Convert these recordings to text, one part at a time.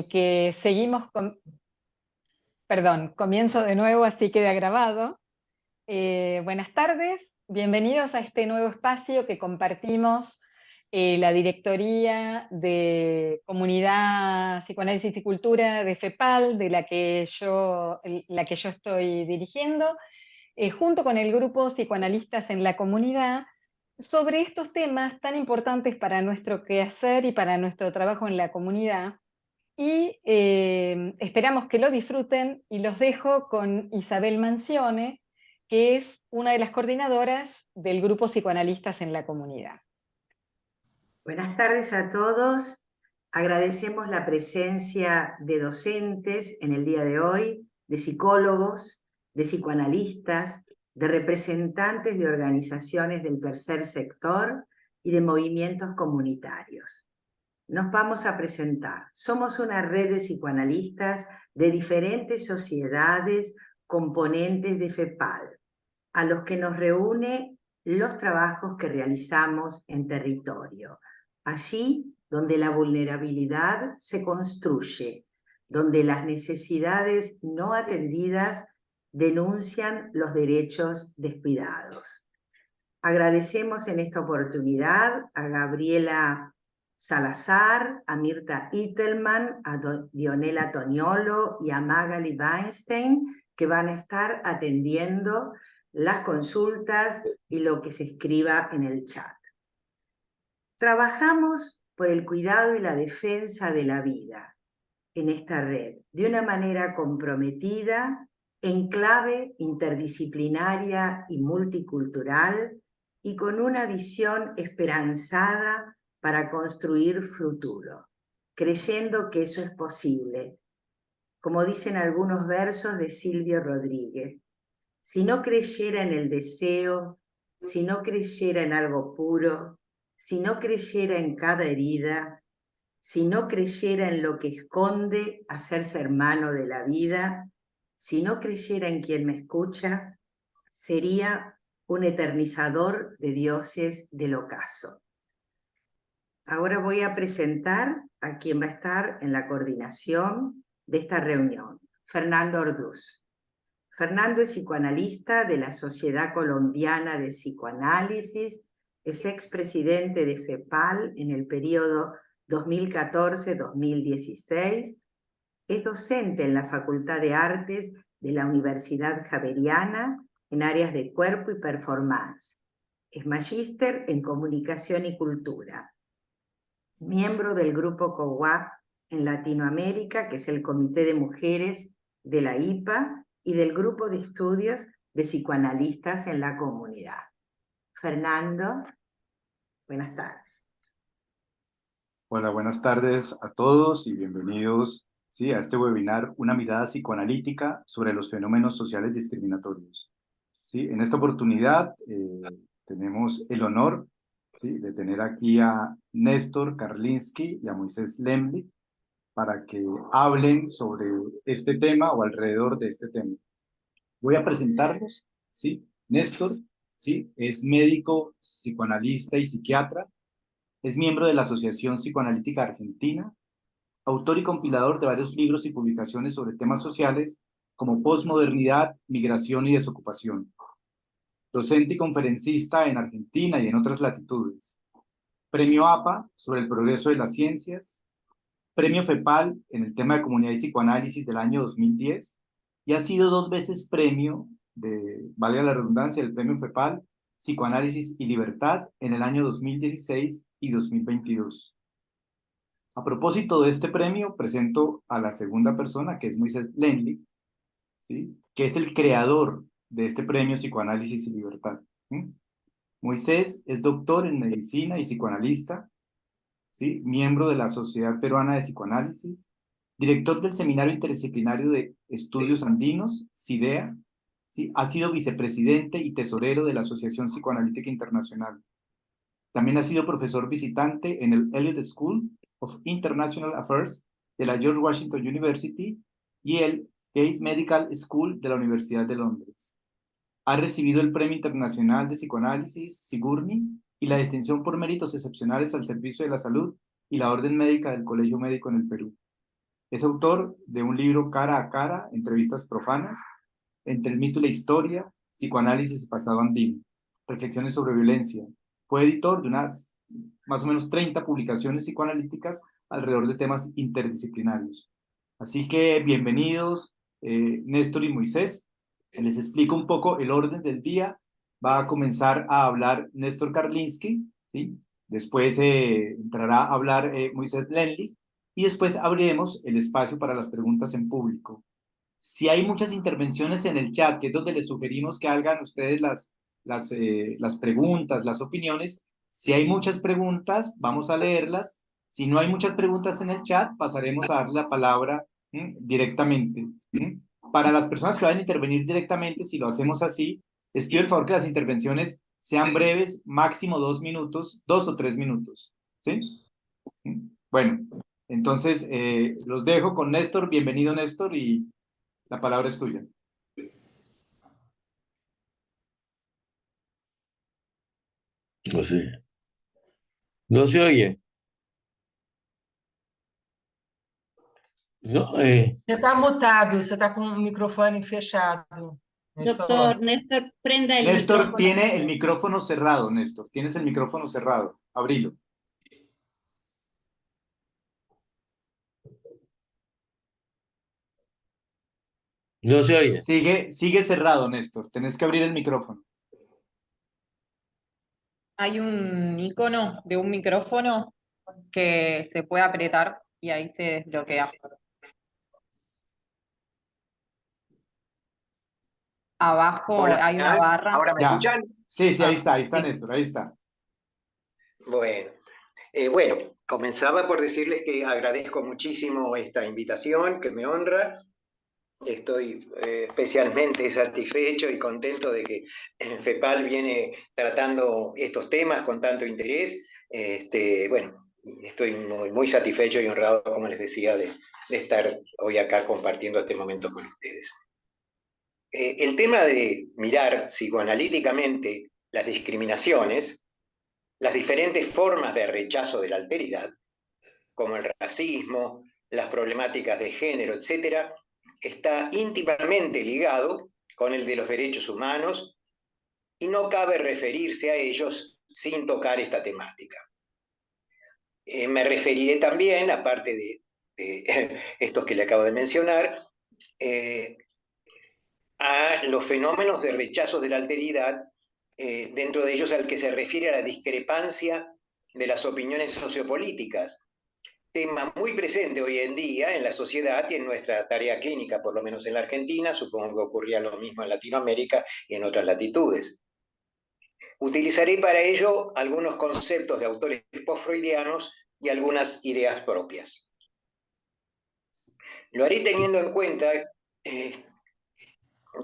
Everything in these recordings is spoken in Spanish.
que seguimos con, perdón, comienzo de nuevo, así queda grabado. Buenas tardes, bienvenidos a este nuevo espacio que compartimos la Directoría de Comunidad Psicoanálisis y Cultura de FEPAL, de la que yo estoy dirigiendo, junto con el grupo Psicoanalistas en la Comunidad, sobre estos temas tan importantes para nuestro quehacer y para nuestro trabajo en la comunidad. Y esperamos que lo disfruten y los dejo con Isabel Mancione, que es una de las coordinadoras del grupo Psicoanalistas en la Comunidad. Buenas tardes a todos. Agradecemos la presencia de docentes en el día de hoy, de psicólogos, de psicoanalistas, de representantes de organizaciones del tercer sector y de movimientos comunitarios. Nos vamos a presentar. Somos una red de psicoanalistas de diferentes sociedades componentes de FEPAL, a los que nos reúne los trabajos que realizamos en territorio, allí donde la vulnerabilidad se construye, donde las necesidades no atendidas denuncian los derechos descuidados. Agradecemos en esta oportunidad a Gabriela Salazar, a Mirta Itelman, a Dionela Toniolo y a Magali Weinstein, que van a estar atendiendo las consultas y lo que se escriba en el chat. Trabajamos por el cuidado y la defensa de la vida en esta red, de una manera comprometida, en clave interdisciplinaria y multicultural, y con una visión esperanzada para construir futuro, creyendo que eso es posible. Como dicen algunos versos de Silvio Rodríguez, si no creyera en el deseo, si no creyera en algo puro, si no creyera en cada herida, si no creyera en lo que esconde hacerse hermano de la vida, si no creyera en quien me escucha, sería un eternizador de dioses del ocaso. Ahora voy a presentar a quien va a estar en la coordinación de esta reunión, Fernando Orduz. Fernando es psicoanalista de la Sociedad Colombiana de Psicoanálisis, es expresidente de FEPAL en el periodo 2014-2016, es docente en la Facultad de Artes de la Universidad Javeriana en áreas de cuerpo y performance. Es magíster en comunicación y cultura. Miembro del grupo COWAP en Latinoamérica, que es el Comité de Mujeres de la IPA, y del grupo de estudios de psicoanalistas en la comunidad. Fernando, buenas tardes. Hola, buenas tardes a todos y bienvenidos a este webinar, una mirada psicoanalítica sobre los fenómenos sociales discriminatorios. En esta oportunidad tenemos el honor de tener aquí a Néstor Karlinsky y a Moisés Lemlich para que hablen sobre este tema o alrededor de este tema. Voy a presentarlos. Néstor es médico, psicoanalista y psiquiatra. Es miembro de la Asociación Psicoanalítica Argentina, autor y compilador de varios libros y publicaciones sobre temas sociales como posmodernidad, migración y desocupación. Docente y conferencista en Argentina y en otras latitudes. Premio APA sobre el progreso de las ciencias. Premio FEPAL en el tema de comunidad y psicoanálisis del año 2010. Y ha sido 2 veces premio valga la redundancia, el premio FEPAL, Psicoanálisis y Libertad en el año 2016 y 2022. A propósito de este premio, presento a la segunda persona, que es Moisés Lemlich, que es el creador de este premio Psicoanálisis y Libertad. Moisés es doctor en medicina y psicoanalista, miembro de la Sociedad Peruana de Psicoanálisis, director del Seminario Interdisciplinario de Estudios Andinos, CIDEA, ha sido vicepresidente y tesorero de la Asociación Psicoanalítica Internacional. También ha sido profesor visitante en el Elliott School of International Affairs de la George Washington University y el Case Medical School de la Universidad de Londres. Ha recibido el Premio Internacional de Psicoanálisis, Sigourney, y la distinción por méritos excepcionales al servicio de la salud y la Orden Médica del Colegio Médico en el Perú. Es autor de un libro Cara a Cara, Entrevistas Profanas, Entre el mito y la historia, Psicoanálisis y pasado andino, Reflexiones sobre violencia. Fue editor de unas más o menos 30 publicaciones psicoanalíticas alrededor de temas interdisciplinarios. Así que bienvenidos, Néstor y Moisés. Les explico un poco el orden del día. Va a comenzar a hablar Néstor Karlinsky, ¿sí? Después entrará a hablar Moisés Lenlich, y después abriremos el espacio para las preguntas en público. Si hay muchas intervenciones en el chat, que es donde les sugerimos que hagan ustedes las preguntas, las opiniones, si hay muchas preguntas, vamos a leerlas. Si no hay muchas preguntas en el chat, pasaremos a dar la palabra directamente. Para las personas que van a intervenir directamente, si lo hacemos así, les pido el favor que las intervenciones sean breves, máximo 2 minutos, 2 o 3 minutos. ¿Sí? Bueno, entonces los dejo con Néstor. Bienvenido, Néstor, y la palabra es tuya. No sé. No se oye. No, Você está mutado, você está com o microfone fechado. Doctor Néstor, prenda el Néstor micrófono. tiene el micrófono cerrado, Néstor. Tienes el micrófono cerrado. Abrilo. no se oye. Sigue cerrado, Néstor. Tenés que abrir el micrófono. Hay un icono de un micrófono que se puede apretar y ahí se desbloquea. Abajo Hola, hay una barra. ¿ahora me Ya. escuchan? Sí, ahí está, sí. Néstor, ahí está. Bueno, comenzaba por decirles que agradezco muchísimo esta invitación, que me honra. Estoy especialmente satisfecho y contento de que FEPAL viene tratando estos temas con tanto interés. Bueno, estoy muy satisfecho y honrado, como les decía, de estar hoy acá compartiendo este momento con ustedes. El tema de mirar psicoanalíticamente las discriminaciones, las diferentes formas de rechazo de la alteridad, como el racismo, las problemáticas de género, etc., está íntimamente ligado con el de los derechos humanos y no cabe referirse a ellos sin tocar esta temática. Me referiré también, aparte de estos que le acabo de mencionar, a los fenómenos de rechazo de la alteridad, dentro de ellos al que se refiere a la discrepancia de las opiniones sociopolíticas, tema muy presente hoy en día en la sociedad y en nuestra tarea clínica, por lo menos en la Argentina. Supongo que ocurría lo mismo en Latinoamérica y en otras latitudes. Utilizaré para ello algunos conceptos de autores post-freudianos y algunas ideas propias. Lo haré teniendo en cuenta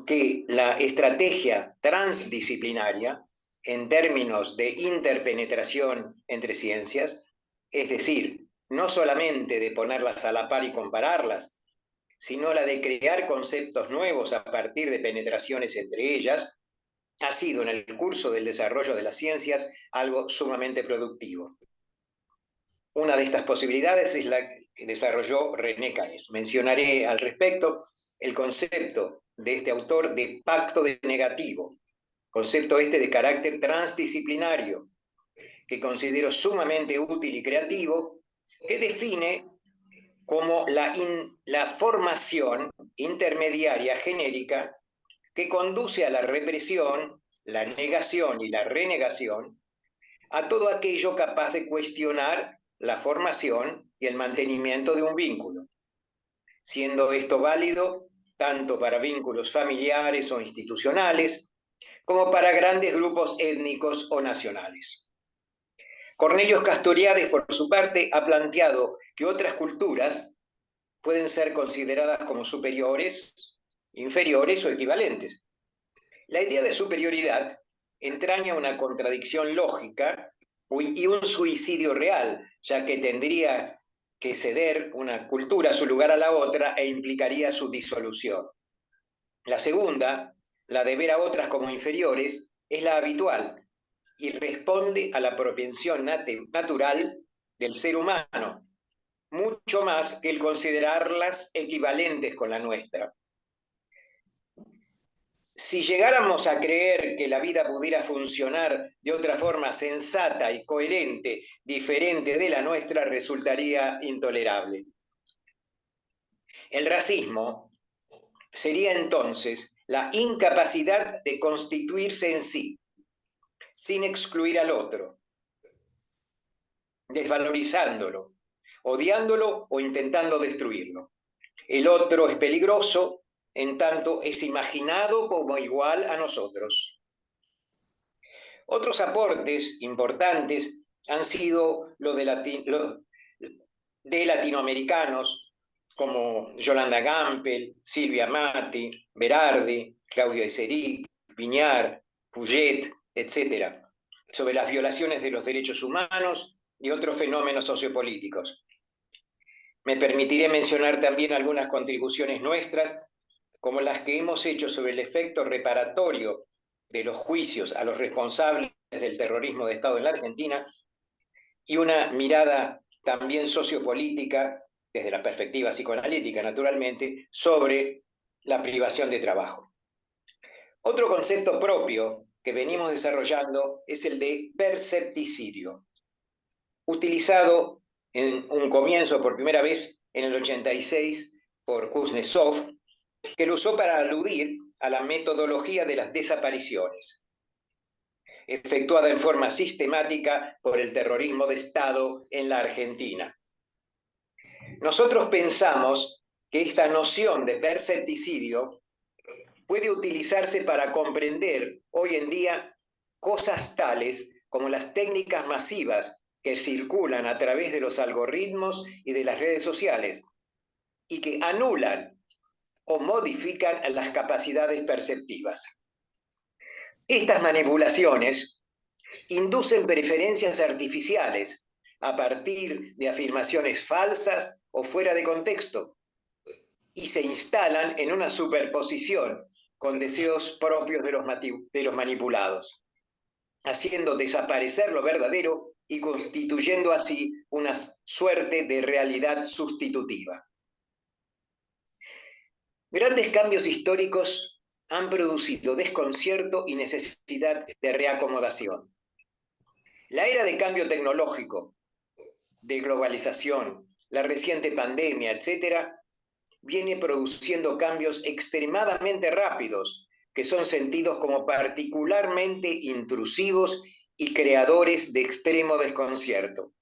que la estrategia transdisciplinaria, en términos de interpenetración entre ciencias, es decir, no solamente de ponerlas a la par y compararlas, sino la de crear conceptos nuevos a partir de penetraciones entre ellas, ha sido en el curso del desarrollo de las ciencias algo sumamente productivo. Una de estas posibilidades es la que desarrolló René Caes. Mencionaré al respecto el concepto de este autor de pacto de negativo, concepto este de carácter transdisciplinario, que considero sumamente útil y creativo, que define como la formación intermediaria genérica que conduce a la represión, la negación y la renegación, a todo aquello capaz de cuestionar la formación y el mantenimiento de un vínculo, siendo esto válido tanto para vínculos familiares o institucionales, como para grandes grupos étnicos o nacionales. Cornelius Castoriadis, por su parte, ha planteado que otras culturas pueden ser consideradas como superiores, inferiores o equivalentes. La idea de superioridad entraña una contradicción lógica y un suicidio real, ya que tendría que ceder una cultura su lugar a la otra e implicaría su disolución. La segunda, la de ver a otras como inferiores, es la habitual y responde a la propensión natural del ser humano, mucho más que el considerarlas equivalentes con la nuestra. Si llegáramos a creer que la vida pudiera funcionar de otra forma sensata y coherente, diferente de la nuestra, resultaría intolerable. El racismo sería entonces la incapacidad de constituirse en sí, sin excluir al otro, desvalorizándolo, odiándolo o intentando destruirlo. El otro es peligroso, en tanto es imaginado como igual a nosotros. Otros aportes importantes han sido los de latinoamericanos como Yolanda Gampel, Silvia Matti, Berardi, Claudio Eseric, Viñar, Puget, etc., sobre las violaciones de los derechos humanos y otros fenómenos sociopolíticos. Me permitiré mencionar también algunas contribuciones nuestras, como las que hemos hecho sobre el efecto reparatorio de los juicios a los responsables del terrorismo de Estado en la Argentina, y una mirada también sociopolítica, desde la perspectiva psicoanalítica naturalmente, sobre la privación de trabajo. Otro concepto propio que venimos desarrollando es el de percepticidio, utilizado en un comienzo por primera vez en el 86 por Kuznetsov, que lo usó para aludir a la metodología de las desapariciones, efectuada en forma sistemática por el terrorismo de Estado en la Argentina. Nosotros pensamos que esta noción de percepticidio puede utilizarse para comprender hoy en día cosas tales como las técnicas masivas que circulan a través de los algoritmos y de las redes sociales y que anulan o modifican las capacidades perceptivas. Estas manipulaciones inducen preferencias artificiales a partir de afirmaciones falsas o fuera de contexto y se instalan en una superposición con deseos propios de los manipulados, haciendo desaparecer lo verdadero y constituyendo así una suerte de realidad sustitutiva. Grandes cambios históricos han producido desconcierto y necesidad de reacomodación. La era de cambio tecnológico, de globalización, la reciente pandemia, etc., viene produciendo cambios extremadamente rápidos que son sentidos como particularmente intrusivos y creadores de extremo desconcierto.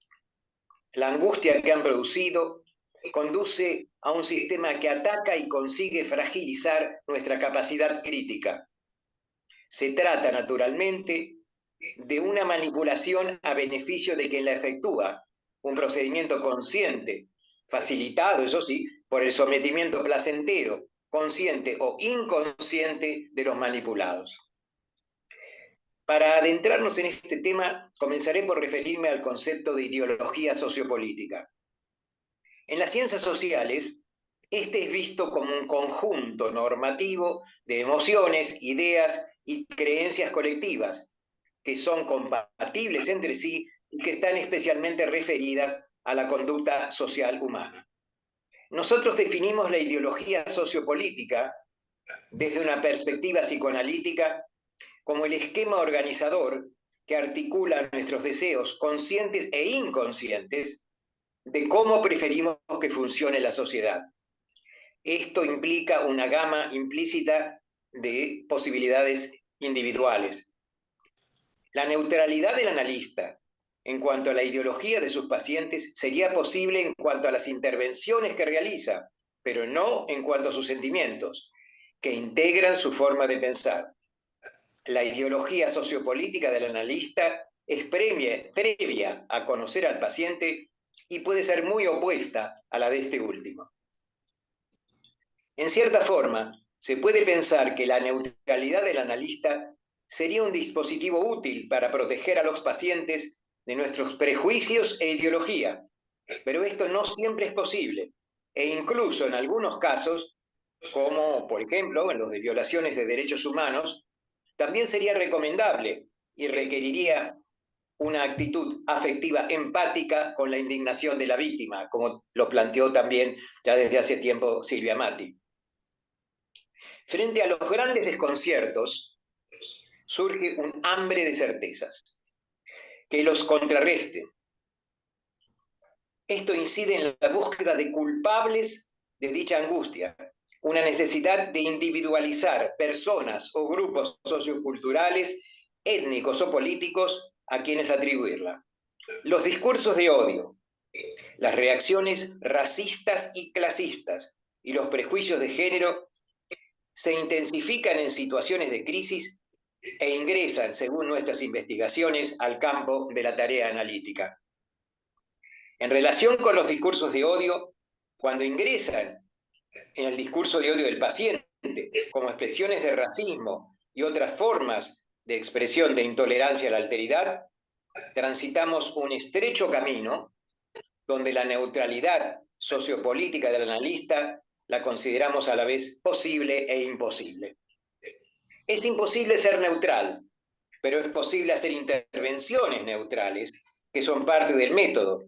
La angustia que han producido conduce a un sistema que ataca y consigue fragilizar nuestra capacidad crítica. Se trata, naturalmente, de una manipulación a beneficio de quien la efectúa, un procedimiento consciente, facilitado, eso sí, por el sometimiento placentero, consciente o inconsciente de los manipulados. Para adentrarnos en este tema, comenzaré por referirme al concepto de ideología sociopolítica. En las ciencias sociales, este es visto como un conjunto normativo de emociones, ideas y creencias colectivas que son compatibles entre sí y que están especialmente referidas a la conducta social humana. Nosotros definimos la ideología sociopolítica desde una perspectiva psicoanalítica como el esquema organizador que articula nuestros deseos conscientes e inconscientes de cómo preferimos que funcione la sociedad. Esto implica una gama implícita de posibilidades individuales. La neutralidad del analista en cuanto a la ideología de sus pacientes sería posible en cuanto a las intervenciones que realiza, pero no en cuanto a sus sentimientos, que integran su forma de pensar. La ideología sociopolítica del analista es previa a conocer al paciente y puede ser muy opuesta a la de este último. En cierta forma, se puede pensar que la neutralidad del analista sería un dispositivo útil para proteger a los pacientes de nuestros prejuicios e ideología, pero esto no siempre es posible, e incluso en algunos casos, como por ejemplo en los de violaciones de derechos humanos, también sería recomendable y requeriría una actitud afectiva empática con la indignación de la víctima, como lo planteó también ya desde hace tiempo Silvia Matti. Frente a los grandes desconciertos, surge un hambre de certezas, que los contrarreste. Esto incide en la búsqueda de culpables de dicha angustia, una necesidad de individualizar personas o grupos socioculturales, étnicos o políticos a quienes atribuirla. Los discursos de odio, las reacciones racistas y clasistas y los prejuicios de género se intensifican en situaciones de crisis e ingresan, según nuestras investigaciones, al campo de la tarea analítica. En relación con los discursos de odio, cuando ingresan en el discurso de odio del paciente, como expresiones de racismo y otras formas de expresión de intolerancia a la alteridad, transitamos un estrecho camino donde la neutralidad sociopolítica del analista la consideramos a la vez posible e imposible. Es imposible ser neutral, pero es posible hacer intervenciones neutrales que son parte del método,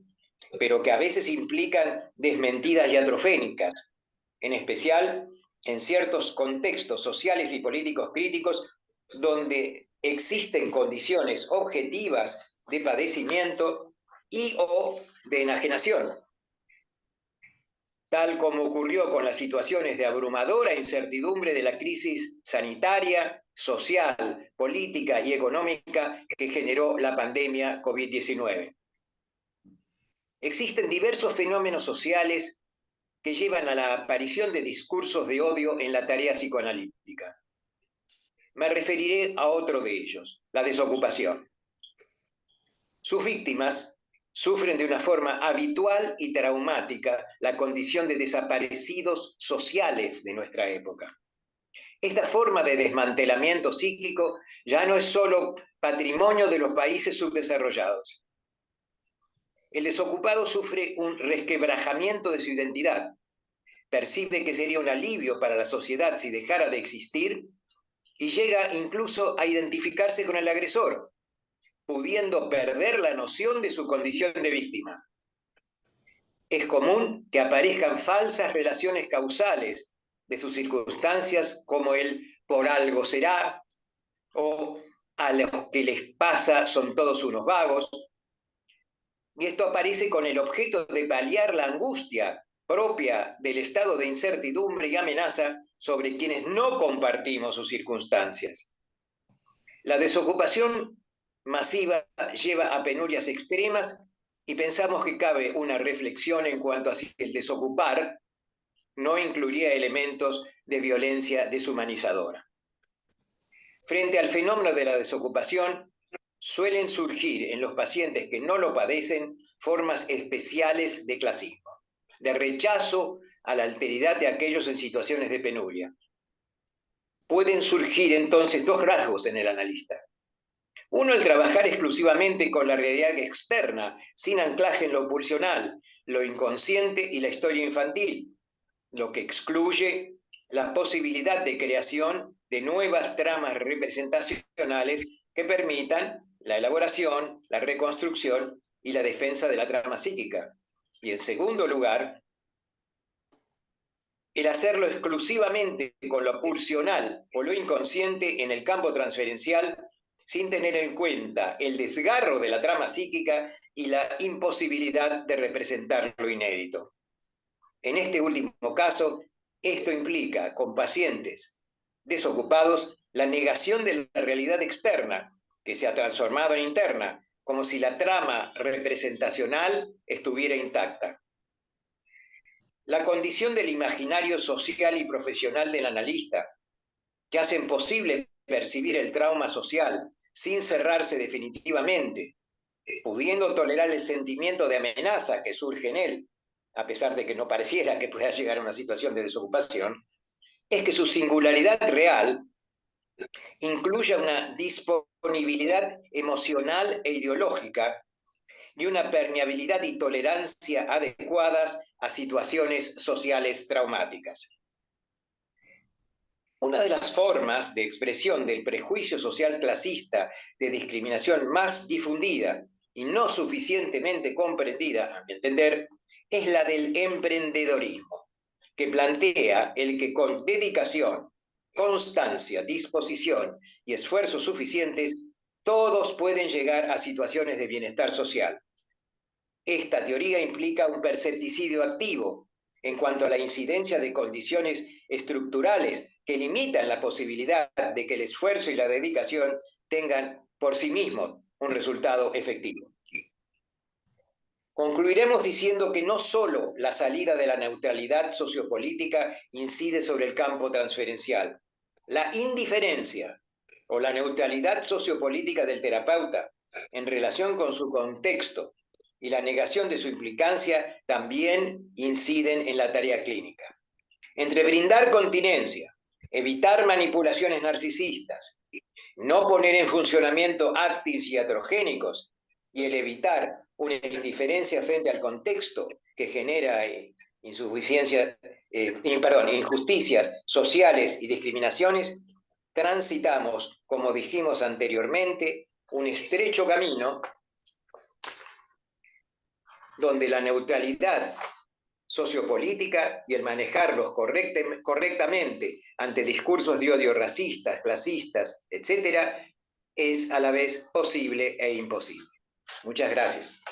pero que a veces implican desmentidas iatrofénicas, en especial en ciertos contextos sociales y políticos críticos donde existen condiciones objetivas de padecimiento y o de enajenación, tal como ocurrió con las situaciones de abrumadora incertidumbre de la crisis sanitaria, social, política y económica que generó la pandemia COVID-19. Existen diversos fenómenos sociales que llevan a la aparición de discursos de odio en la tarea psicoanalítica. Me referiré a otro de ellos, la desocupación. Sus víctimas sufren de una forma habitual y traumática la condición de desaparecidos sociales de nuestra época. Esta forma de desmantelamiento psíquico ya no es solo patrimonio de los países subdesarrollados. El desocupado sufre un resquebrajamiento de su identidad, percibe que sería un alivio para la sociedad si dejara de existir y llega incluso a identificarse con el agresor, pudiendo perder la noción de su condición de víctima. Es común que aparezcan falsas relaciones causales de sus circunstancias, como el por algo será, o a los que les pasa son todos unos vagos. Y esto aparece con el objeto de paliar la angustia propia del estado de incertidumbre y amenaza sobre quienes no compartimos sus circunstancias. La desocupación masiva lleva a penurias extremas y pensamos que cabe una reflexión en cuanto a si el desocupar no incluiría elementos de violencia deshumanizadora. Frente al fenómeno de la desocupación, suelen surgir en los pacientes que no lo padecen formas especiales de clasismo, de rechazo a la alteridad de aquellos en situaciones de penuria. Pueden surgir entonces dos rasgos en el analista. Uno, el trabajar exclusivamente con la realidad externa, sin anclaje en lo pulsional, lo inconsciente y la historia infantil, lo que excluye la posibilidad de creación de nuevas tramas representacionales que permitan la elaboración, la reconstrucción y la defensa de la trama psíquica. Y en segundo lugar, el hacerlo exclusivamente con lo pulsional o lo inconsciente en el campo transferencial, sin tener en cuenta el desgarro de la trama psíquica y la imposibilidad de representar lo inédito. En este último caso, esto implica, con pacientes desocupados, la negación de la realidad externa, que se ha transformado en interna, como si la trama representacional estuviera intacta. La condición del imaginario social y profesional del analista, que hacen posible percibir el trauma social sin cerrarse definitivamente, pudiendo tolerar el sentimiento de amenaza que surge en él, a pesar de que no pareciera que pueda llegar a una situación de desocupación, es que su singularidad real incluya una disponibilidad emocional e ideológica y una permeabilidad y tolerancia adecuadas a situaciones sociales traumáticas. Una de las formas de expresión del prejuicio social clasista de discriminación más difundida y no suficientemente comprendida, a mi entender, es la del emprendedorismo, que plantea el que con dedicación, constancia, disposición y esfuerzos suficientes, todos pueden llegar a situaciones de bienestar social. Esta teoría implica un percepticidio activo en cuanto a la incidencia de condiciones estructurales que limitan la posibilidad de que el esfuerzo y la dedicación tengan por sí mismos un resultado efectivo. Concluiremos diciendo que no solo la salida de la neutralidad sociopolítica incide sobre el campo transferencial, la indiferencia o la neutralidad sociopolítica del terapeuta en relación con su contexto y la negación de su implicancia también inciden en la tarea clínica. Entre brindar continencia, evitar manipulaciones narcisistas, no poner en funcionamiento actis iatrogénicos y el evitar una indiferencia frente al contexto que genera injusticias sociales y discriminaciones, transitamos, como dijimos anteriormente, un estrecho camino donde la neutralidad sociopolítica y el manejarlos correctamente ante discursos de odio racistas, clasistas, etc., es a la vez posible e imposible. Muchas gracias.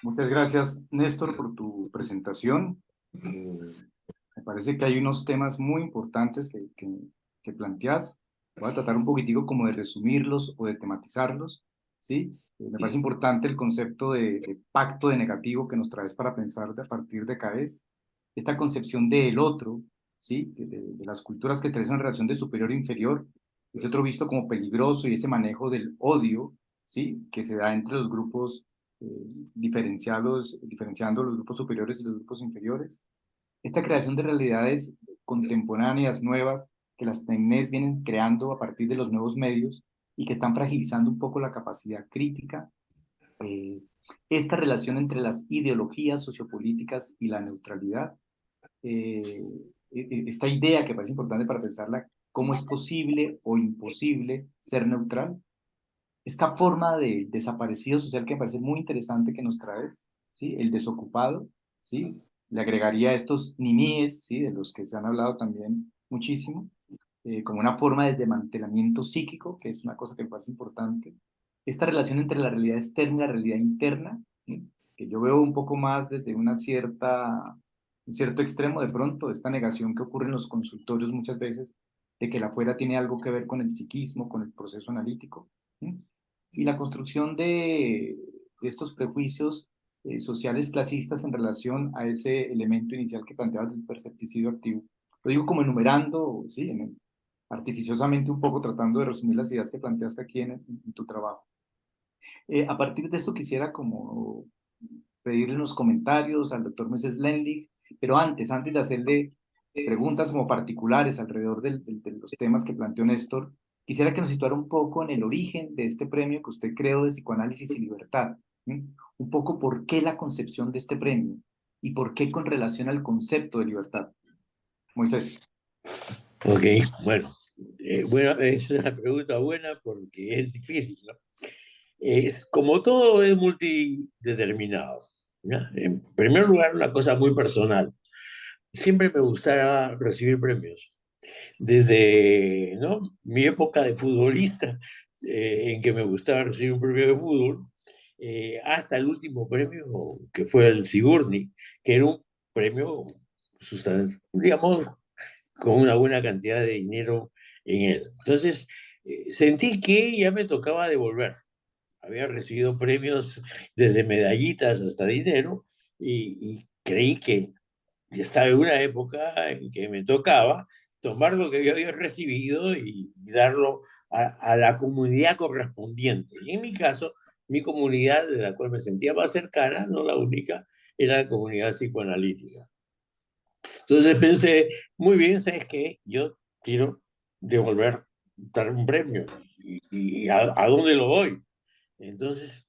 Muchas gracias, Néstor, por tu presentación. Me parece que hay unos temas muy importantes que planteas. Voy a tratar un poquitico como de resumirlos o de tematizarlos, ¿sí? Me parece importante el concepto de pacto de negativo que nos traes para pensar a partir de CAES. Esta concepción del otro, ¿sí? De las culturas que establecen una relación de superior e inferior, ese otro visto como peligroso y ese manejo del odio, ¿sí? Que se da entre los grupos, diferenciando los grupos superiores y los grupos inferiores. Esta creación de realidades contemporáneas, nuevas, que las TECNES vienen creando a partir de los nuevos medios y que están fragilizando un poco la capacidad crítica. Esta relación entre las ideologías sociopolíticas y la neutralidad. Esta idea que parece importante para pensarla, cómo es posible o imposible ser neutral. Esta forma de desaparecido social que me parece muy interesante que nos traes, ¿sí? El desocupado, ¿sí? Le agregaría estos niníes, ¿sí? De los que se han hablado también muchísimo, como una forma de desmantelamiento psíquico, que es una cosa que me parece importante. Esta relación entre la realidad externa y la realidad interna, ¿sí? Que yo veo un poco más desde un cierto extremo de pronto, esta negación que ocurre en los consultorios muchas veces, de que el afuera tiene algo que ver con el psiquismo, con el proceso analítico, ¿sí? Y la construcción de estos prejuicios sociales clasistas en relación a ese elemento inicial que planteabas del percepticidio activo. Lo digo como enumerando, ¿sí? Artificiosamente un poco tratando de resumir las ideas que planteaste aquí en tu trabajo. A partir de esto quisiera como pedirle unos comentarios al doctor Moisés Lenlich, pero antes de hacerle preguntas como particulares alrededor de los temas que planteó Néstor, quisiera que nos situara un poco en el origen de este premio que usted creó de Psicoanálisis y Libertad. ¿Sí? Un poco por qué la concepción de este premio y por qué con relación al concepto de libertad. Moisés. Ok, bueno, es una pregunta buena porque es difícil, ¿no? Como todo es multideterminado, ¿no? En primer lugar, una cosa muy personal. Siempre me gustaba recibir premios. Desde, ¿no?, mi época de futbolista, en que me gustaba recibir un premio de fútbol, hasta el último premio, que fue el Sigurni, que era un premio, digamos, con una buena cantidad de dinero en él. Entonces, sentí que ya me tocaba devolver. Había recibido premios desde medallitas hasta dinero y creí que ya estaba en una época en que me tocaba tomar lo que yo había recibido y darlo a la comunidad correspondiente. Y en mi caso, mi comunidad de la cual me sentía más cercana, no la única, era la comunidad psicoanalítica. Entonces pensé, muy bien, ¿sabes qué? Yo quiero devolver, dar un premio. ¿Y a dónde lo doy? Entonces,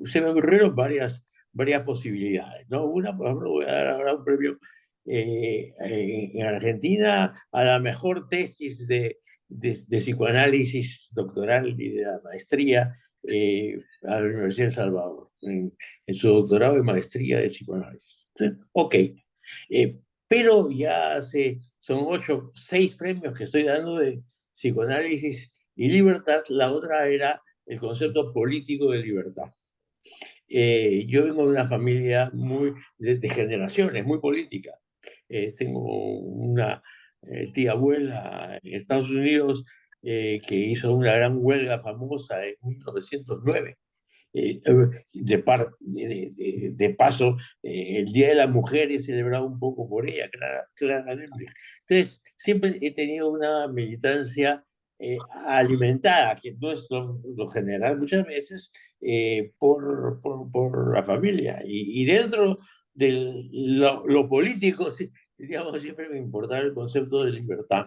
se me ocurrieron varias posibilidades, ¿no? Una, por ejemplo, voy a dar ahora un premio en Argentina a la mejor tesis de psicoanálisis doctoral y de la maestría a la Universidad de El Salvador, en su doctorado y maestría de psicoanálisis. Ok, pero ya son 6 premios que estoy dando de psicoanálisis y libertad. La otra era el concepto político de libertad. Yo vengo de una familia de generaciones, muy política. Tengo una tía abuela en Estados Unidos que hizo una gran huelga famosa en 1909. De paso, el Día de la Mujer es celebrado un poco por ella, Clara Lemlich. Entonces, siempre he tenido una militancia alimentada, que no es lo general muchas veces, por la familia. Y dentro de lo político, digamos, siempre me importaba el concepto de libertad.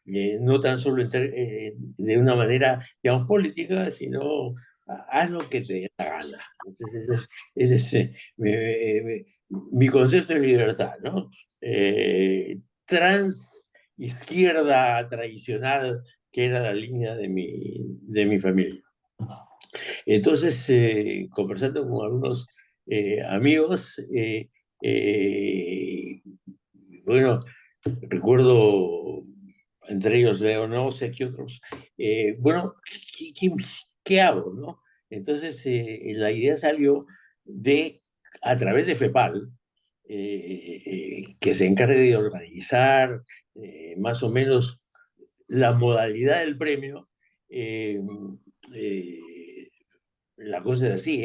No tan solo de una manera, digamos, política, sino haz lo que te dé la gana. Entonces, ese es mi concepto de libertad, ¿no? Trans izquierda tradicional, que era la línea de mi familia. Entonces, conversando con algunos amigos, bueno, recuerdo, entre ellos Leo, no sé qué otros, bueno, ¿qué hago, no? Entonces, la idea salió a través de FEPAL, que se encargue de organizar más o menos la modalidad del premio. La cosa es así,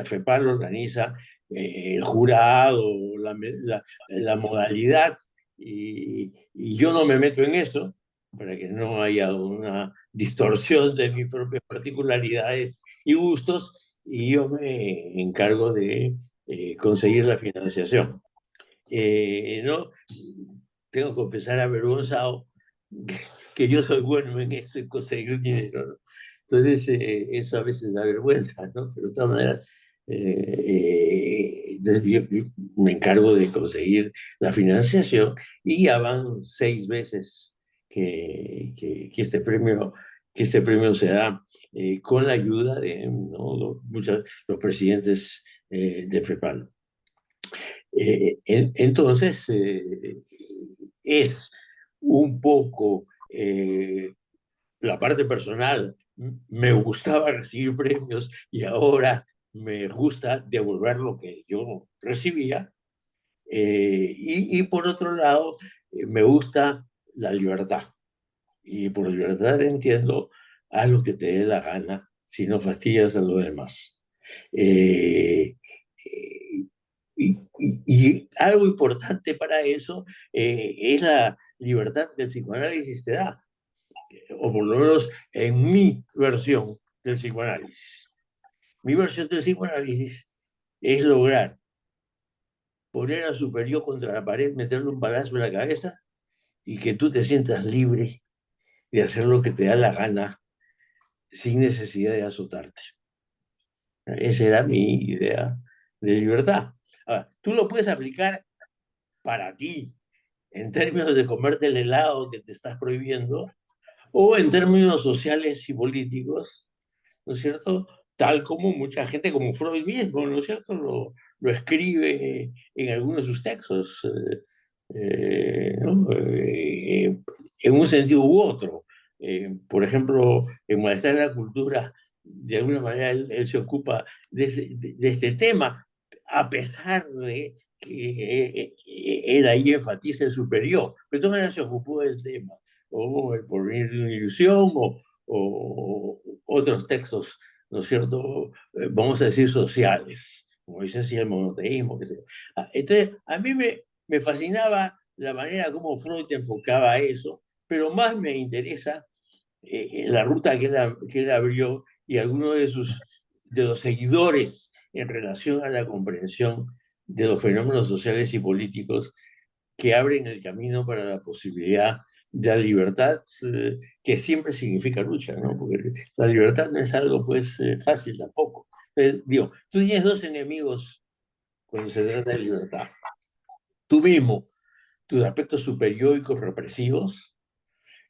FEPAL organiza el jurado, la modalidad, y yo no me meto en eso para que no haya una distorsión de mis propias particularidades y gustos, y yo me encargo de conseguir la financiación. ¿No? Tengo que confesar avergonzado que yo soy bueno en esto y conseguir dinero, ¿no? Entonces, eso a veces da vergüenza, ¿no? Pero de todas maneras, yo me encargo de conseguir la financiación, y ya van 6 veces que este premio se da con la ayuda de, ¿no?, los presidentes de FEPAL. Entonces, es un poco la parte personal. Me gustaba recibir premios y ahora me gusta devolver lo que yo recibía. Y por otro lado, me gusta la libertad. Y por libertad entiendo, haz lo que te dé la gana si no fastidias a los demás. Y algo importante para eso es la libertad que el psicoanálisis te da, o por lo menos en mi versión del psicoanálisis. Mi versión del psicoanálisis es lograr poner al superior contra la pared, meterle un balazo en la cabeza y que tú te sientas libre de hacer lo que te da la gana sin necesidad de azotarte. Esa era mi idea de libertad. Ahora, tú lo puedes aplicar para ti, en términos de comerte el helado que te estás prohibiendo, o en términos sociales y políticos, ¿no es cierto? Tal como mucha gente, como Freud mismo, ¿no es cierto?, lo escribe en algunos de sus textos, ¿no? En un sentido u otro. Por ejemplo, en Malestar en la Cultura, de alguna manera él se ocupa de este tema, a pesar de que él ahí enfatiza el superior, pero de todas maneras se ocupó del tema, o El porvenir de una ilusión, o otros textos, ¿no es cierto?, vamos a decir sociales, como dice así el monoteísmo, que sé. Entonces, a mí me fascinaba la manera como Freud enfocaba eso, pero más me interesa la ruta que él abrió, y algunos de los seguidores en relación a la comprensión de los fenómenos sociales y políticos que abren el camino para la posibilidad de la libertad, que siempre significa lucha, ¿no? Porque la libertad no es algo, pues, fácil tampoco. Digo, tú tienes 2 enemigos cuando se trata de libertad: tú mismo, tus aspectos superióricos represivos,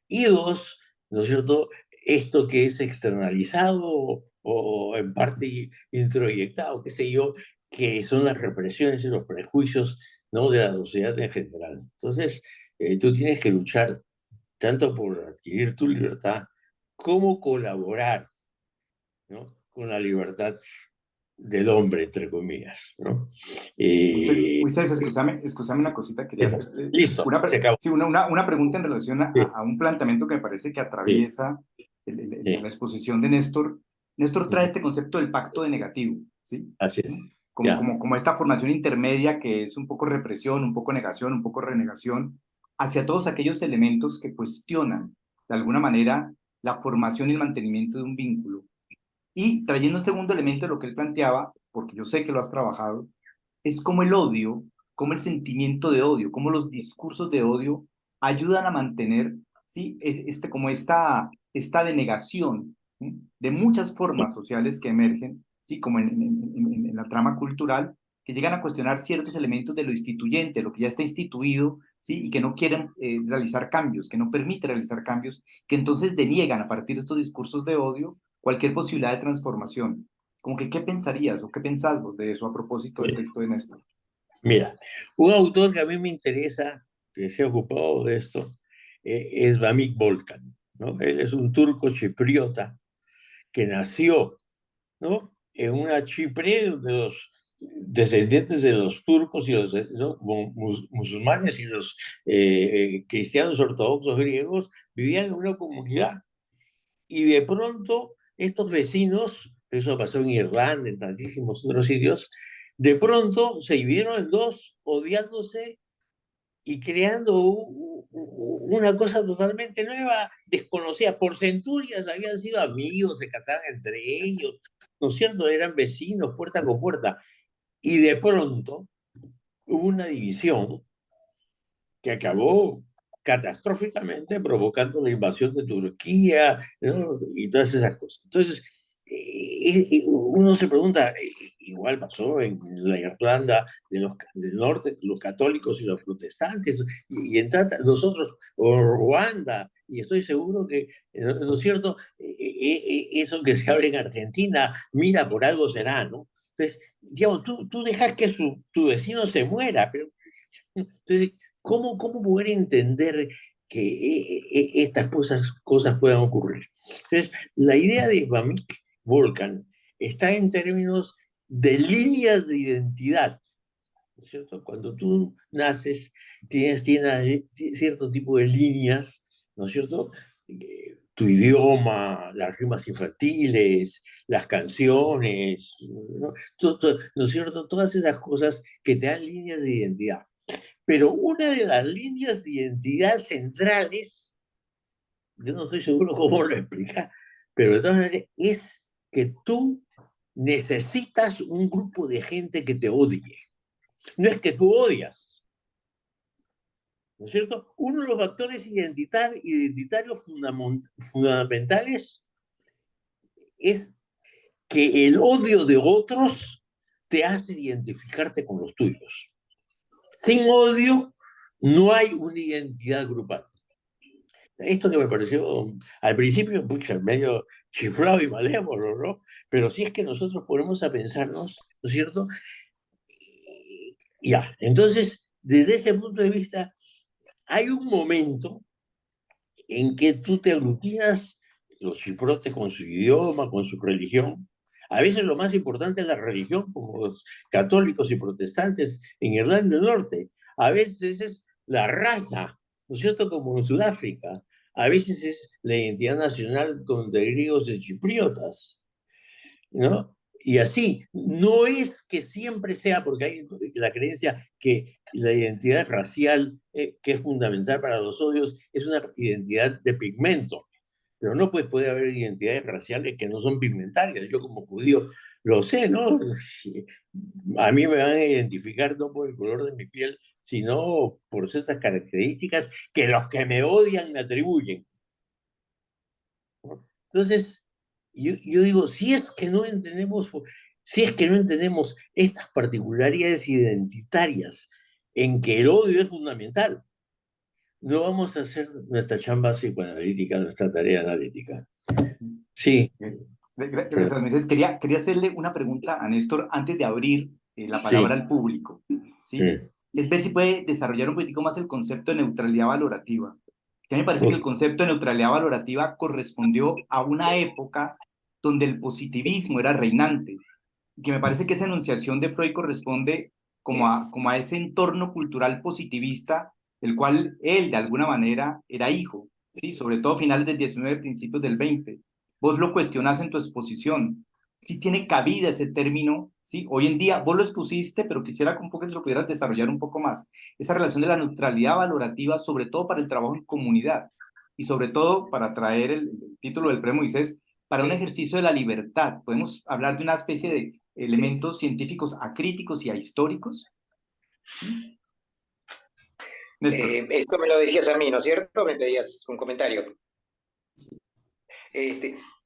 y dos, ¿no es cierto?, esto que es externalizado o en parte introyectado, qué sé yo, que son las represiones y los prejuicios, ¿no?, de la sociedad en general. Entonces, tú tienes que luchar tanto por adquirir tu libertad como colaborar, ¿no?, con la libertad del hombre, entre comillas, ¿no? Moisés, excúsame una cosita, quería Eso. hacerte Listo, se acabó. sí, una pregunta en relación Sí, a un planteamiento que me parece que sí, atraviesa sí. la exposición de Néstor. Néstor trae este concepto del pacto de negativo, ¿sí? Así es. Ya. Como esta formación intermedia que es un poco represión, un poco negación, un poco renegación, hacia todos aquellos elementos que cuestionan, de alguna manera, la formación y el mantenimiento de un vínculo. Y trayendo un segundo elemento de lo que él planteaba, porque yo sé que lo has trabajado, es como el odio, como el sentimiento de odio, como los discursos de odio ayudan a mantener, ¿sí? Como esta denegación, ¿sí?, de muchas formas sociales que emergen, ¿sí?, como en la trama cultural, que llegan a cuestionar ciertos elementos de lo instituyente, lo que ya está instituido, ¿sí?, y que no quieren realizar cambios, que no permite realizar cambios, que entonces deniegan a partir de estos discursos de odio cualquier posibilidad de transformación. Como que, ¿qué pensarías o qué pensás vos de eso a propósito del texto de Néstor? Mira, un autor que a mí me interesa, que se ha ocupado de esto, es Vamik Volkan, ¿no? Él es un turco chipriota que nació, ¿no?, en una Chipre de los descendientes de los turcos y los, ¿no?, musulmanes y los cristianos ortodoxos griegos vivían en una comunidad. Y de pronto estos vecinos, eso pasó en Irlanda, en tantísimos otros sitios, de pronto se dividieron en dos, odiándose y creando una cosa totalmente nueva, desconocida. Por centurias habían sido amigos, se casaban entre ellos, ¿no es cierto? Eran vecinos, puerta con puerta. Y de pronto hubo una división que acabó catastróficamente provocando la invasión de Turquía, ¿no?, y todas esas cosas. Entonces, uno se pregunta, igual pasó en la Irlanda del Norte, los católicos y los protestantes, y en nosotros, o Ruanda, y estoy seguro que, ¿no es cierto?, eso que se habla en Argentina, mira, por algo será, ¿no? Entonces, digamos, tú dejas que tu vecino se muera, pero entonces, ¿cómo poder entender que estas cosas puedan ocurrir? Entonces, la idea de Vamik Volkan está en términos de líneas de identidad, ¿no es cierto? Cuando tú naces, tienes cierto tipo de líneas, ¿no es cierto? Tu idioma, las rimas infantiles, las canciones, ¿no? ¿No es cierto? Todas esas cosas que te dan líneas de identidad. Pero una de las líneas de identidad centrales, yo no estoy seguro cómo lo explicar, pero de todas maneras es que tú necesitas un grupo de gente que te odie. No es que tú odias, ¿no es cierto? Uno de los factores identitarios fundamentales es que el odio de otros te hace identificarte con los tuyos. Sin odio no hay una identidad grupal. Esto que me pareció al principio, pucha, medio chiflado y malévolo, ¿no? Pero si es que nosotros ponemos a pensarnos, ¿no es cierto? Ya, entonces, desde ese punto de vista, hay un momento en que tú te aglutinas, los chiprotes con su idioma, con su religión. A veces lo más importante es la religión, como los católicos y protestantes en Irlanda del Norte. A veces es la raza, ¿no es cierto?, como en Sudáfrica. A veces es la identidad nacional con de griegos y chipriotas, ¿no? Y así, no es que siempre sea, porque hay la creencia que la identidad racial, que es fundamental para los odios, es una identidad de pigmento, pero no puede haber identidades raciales que no son pigmentarias. Yo como judío lo sé, ¿no? A mí me van a identificar no por el color de mi piel, sino por ciertas características que los que me odian me atribuyen, ¿no? Entonces, yo digo, si es que no entendemos estas particularidades identitarias en que el odio es fundamental. No vamos a hacer nuestra chamba psicoanalítica, nuestra tarea analítica. Sí. Gracias, Moisés. Quería hacerle una pregunta a Néstor antes de abrir la palabra Sí. al público. ¿Sí? Sí. Es ver si puede desarrollar un poquitico más el concepto de neutralidad valorativa. Que a mí me parece que el concepto de neutralidad valorativa correspondió a una época donde el positivismo era reinante. Y que me parece que esa enunciación de Freud corresponde como a ese entorno cultural positivista del cual él, de alguna manera, era hijo, ¿sí? Sobre todo finales del 19, principios del 20. Vos lo cuestionás en tu exposición. Sí tiene cabida ese término, ¿sí? Hoy en día, vos lo expusiste, pero quisiera que un poco se lo pudieras desarrollar un poco más. Esa relación de la neutralidad valorativa, sobre todo para el trabajo en comunidad, y sobre todo para traer el título del premio Moisés, para un ejercicio de la libertad. ¿Podemos hablar de una especie de elementos científicos acríticos y ahistóricos? Néstor. Esto me lo decías a mí, ¿no es cierto? Me pedías un comentario.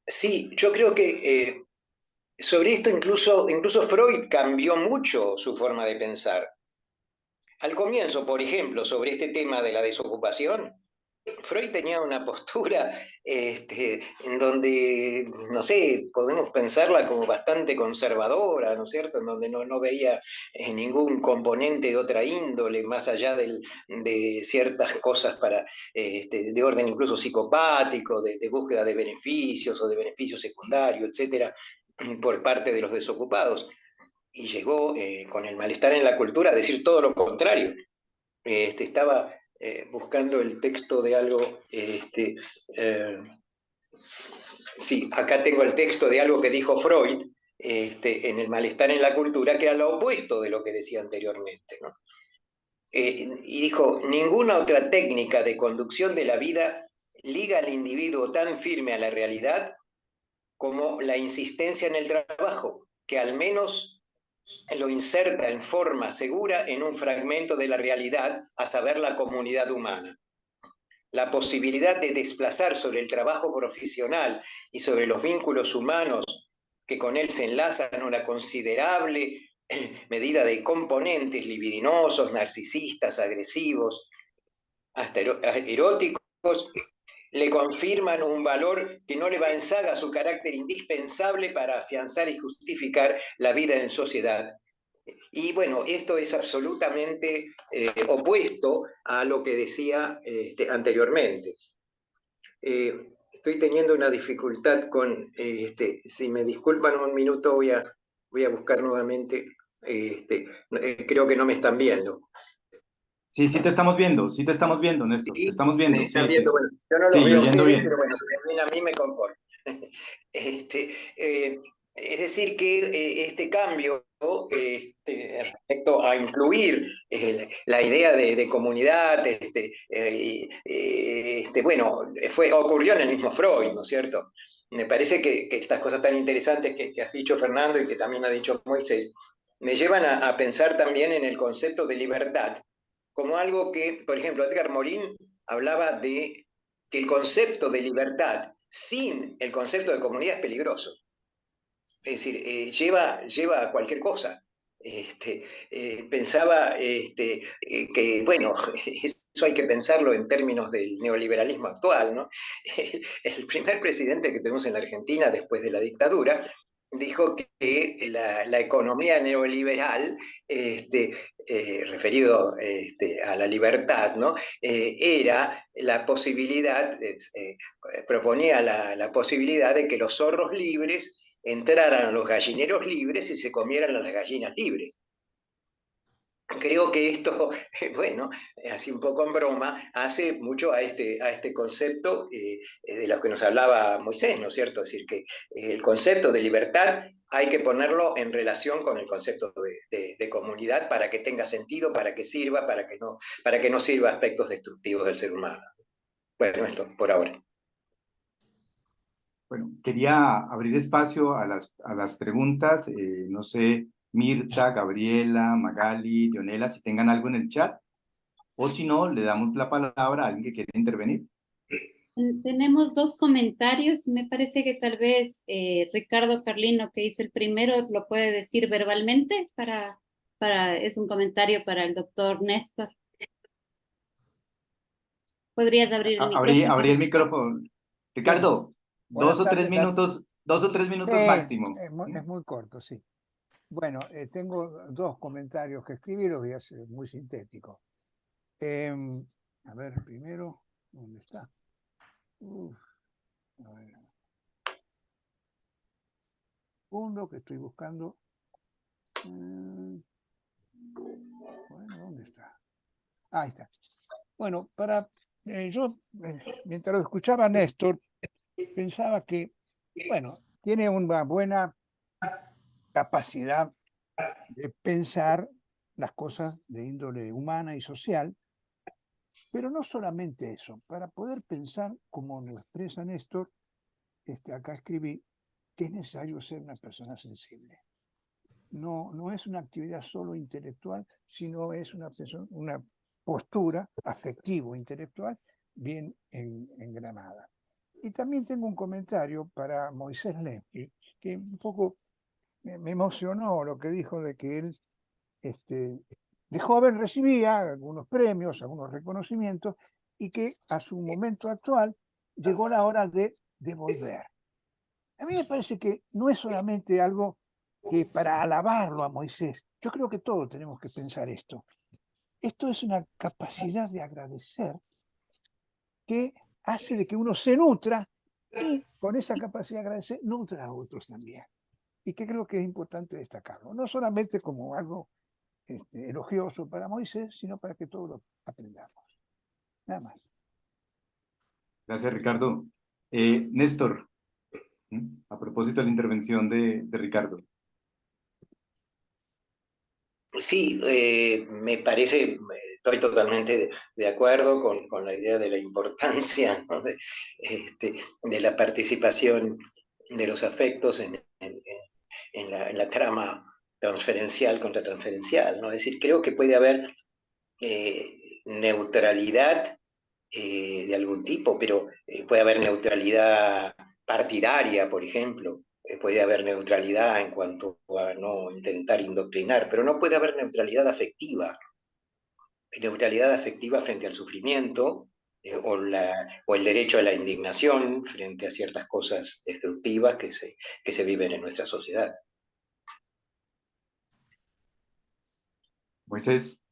Sí, yo creo que sobre esto incluso Freud cambió mucho su forma de pensar. Al comienzo, por ejemplo, sobre este tema de la desocupación, Freud tenía una postura en donde, no sé, podemos pensarla como bastante conservadora, ¿no es cierto? En donde no veía ningún componente de otra índole, más allá de ciertas cosas de orden incluso psicopático, de búsqueda de beneficios o de beneficios secundarios, etcétera, por parte de los desocupados. Y llegó con el malestar en la cultura a decir todo lo contrario. Estaba buscando el texto de algo, sí, acá tengo el texto de algo que dijo Freud en el malestar en la cultura, que era lo opuesto de lo que decía anteriormente, ¿no? Y dijo, ninguna otra técnica de conducción de la vida liga al individuo tan firme a la realidad como la insistencia en el trabajo, que al menos lo inserta en forma segura en un fragmento de la realidad, a saber, la comunidad humana. La posibilidad de desplazar sobre el trabajo profesional y sobre los vínculos humanos que con él se enlazan una considerable medida de componentes libidinosos, narcisistas, agresivos, hasta eróticos, le confirman un valor que no le va en saga su carácter indispensable para afianzar y justificar la vida en sociedad. Y bueno, esto es absolutamente opuesto a lo que decía anteriormente. Estoy teniendo una dificultad con, si me disculpan un minuto, voy a buscar nuevamente, creo que no me están viendo. Sí, sí te estamos viendo, Néstor, ¿Sí? te estamos viendo. ¿Me están Sí, viendo? sí, Bueno, yo no sí, los veo a oyendo ustedes, bien. pero bueno, si me ven a mí me conformo. Es decir, que este cambio respecto a incluir la idea de comunidad, bueno, ocurrió en el mismo Freud, ¿no es cierto? Me parece que estas cosas tan interesantes que has dicho, Fernando, y que también ha dicho Moisés, me llevan a pensar también en el concepto de libertad, como algo que, por ejemplo, Edgar Morin hablaba de que el concepto de libertad sin el concepto de comunidad es peligroso. Es decir, lleva a cualquier cosa. Pensaba que, bueno, eso hay que pensarlo en términos del neoliberalismo actual, ¿no? El primer presidente que tuvimos en la Argentina después de la dictadura dijo que la economía neoliberal, referido a la libertad, ¿no? Era la posibilidad, proponía la posibilidad de que los zorros libres entraran a los gallineros libres y se comieran a las gallinas libres. Creo que esto, bueno, así un poco en broma, hace mucho a este concepto de los que nos hablaba Moisés, ¿no es cierto? Es decir, que el concepto de libertad hay que ponerlo en relación con el concepto de comunidad para que tenga sentido, para que sirva, para que no sirva a aspectos destructivos del ser humano. Bueno, esto por ahora. Bueno, quería abrir espacio a las preguntas. No sé, Mirta, Gabriela, Magali, Dionela, si tengan algo en el chat. O si no, le damos la palabra a alguien que quiera intervenir. Tenemos dos comentarios. Me parece que tal vez Ricardo Carlino, que hizo el primero, lo puede decir verbalmente para es un comentario para el doctor Néstor. ¿Podrías abrir el micrófono? Abrí el micrófono. Ricardo, Buenas tardes. 2 o 3 minutos máximo. Es muy corto, sí. Bueno, tengo 2 comentarios que escribir, los voy a hacer muy sintético. A ver, primero, ¿dónde está? A ver. Segundo, que estoy buscando. Bueno, ¿dónde está? Ahí está. Bueno, mientras lo escuchaba a Néstor, pensaba que, bueno, tiene una buena capacidad de pensar las cosas de índole humana y social, pero no solamente eso. Para poder pensar, como lo expresa Néstor, acá escribí que es necesario ser una persona sensible. No es una actividad solo intelectual, sino es una postura afectivo-intelectual bien engranada. Y también tengo un comentario para Moisés Lemke, que un poco me emocionó lo que dijo de que él de joven recibía algunos premios, algunos reconocimientos, y que a su momento actual llegó la hora de devolver. A mí me parece que no es solamente algo que para alabarlo a Moisés. Yo creo que todos tenemos que pensar esto. Esto es una capacidad de agradecer que hace de que uno se nutra y con esa capacidad de agradecer nutra a otros también. Y que creo que es importante destacarlo. No solamente como algo elogioso para Moisés, sino para que todos lo aprendamos. Nada más. Gracias, Ricardo. Néstor, a propósito de la intervención de Ricardo. Sí, me parece, estoy totalmente de acuerdo con la idea de la importancia, ¿no? de la participación de los afectos en la trama transferencial contra transferencial, ¿no? Es decir, creo que puede haber neutralidad de algún tipo, pero puede haber neutralidad partidaria, por ejemplo, puede haber neutralidad en cuanto a no intentar indoctrinar, pero no puede haber neutralidad afectiva frente al sufrimiento o el derecho a la indignación frente a ciertas cosas destructivas que se viven en nuestra sociedad. Moisés.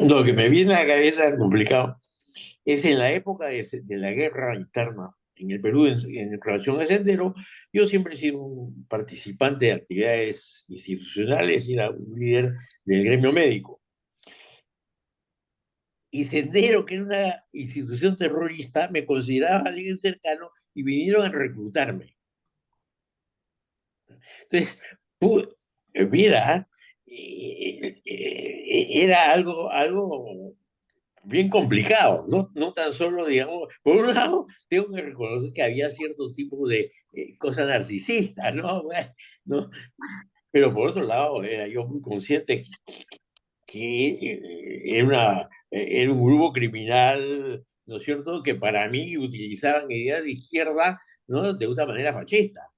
Lo que me viene a la cabeza complicado es en la época de la guerra interna en el Perú, en relación a Sendero, yo siempre he sido un participante de actividades institucionales y era un líder del gremio médico. Y Sendero, que era una institución terrorista, me consideraba alguien cercano y vinieron a reclutarme. Entonces, mira, era algo bien complicado, no tan solo, digamos, por un lado, tengo que reconocer que había cierto tipo de cosas narcisistas, ¿no? ¿no? Pero por otro lado, era yo muy consciente que era un grupo criminal, ¿no es cierto?, que para mí utilizaban ideas de izquierda, ¿no?, de una manera fascista.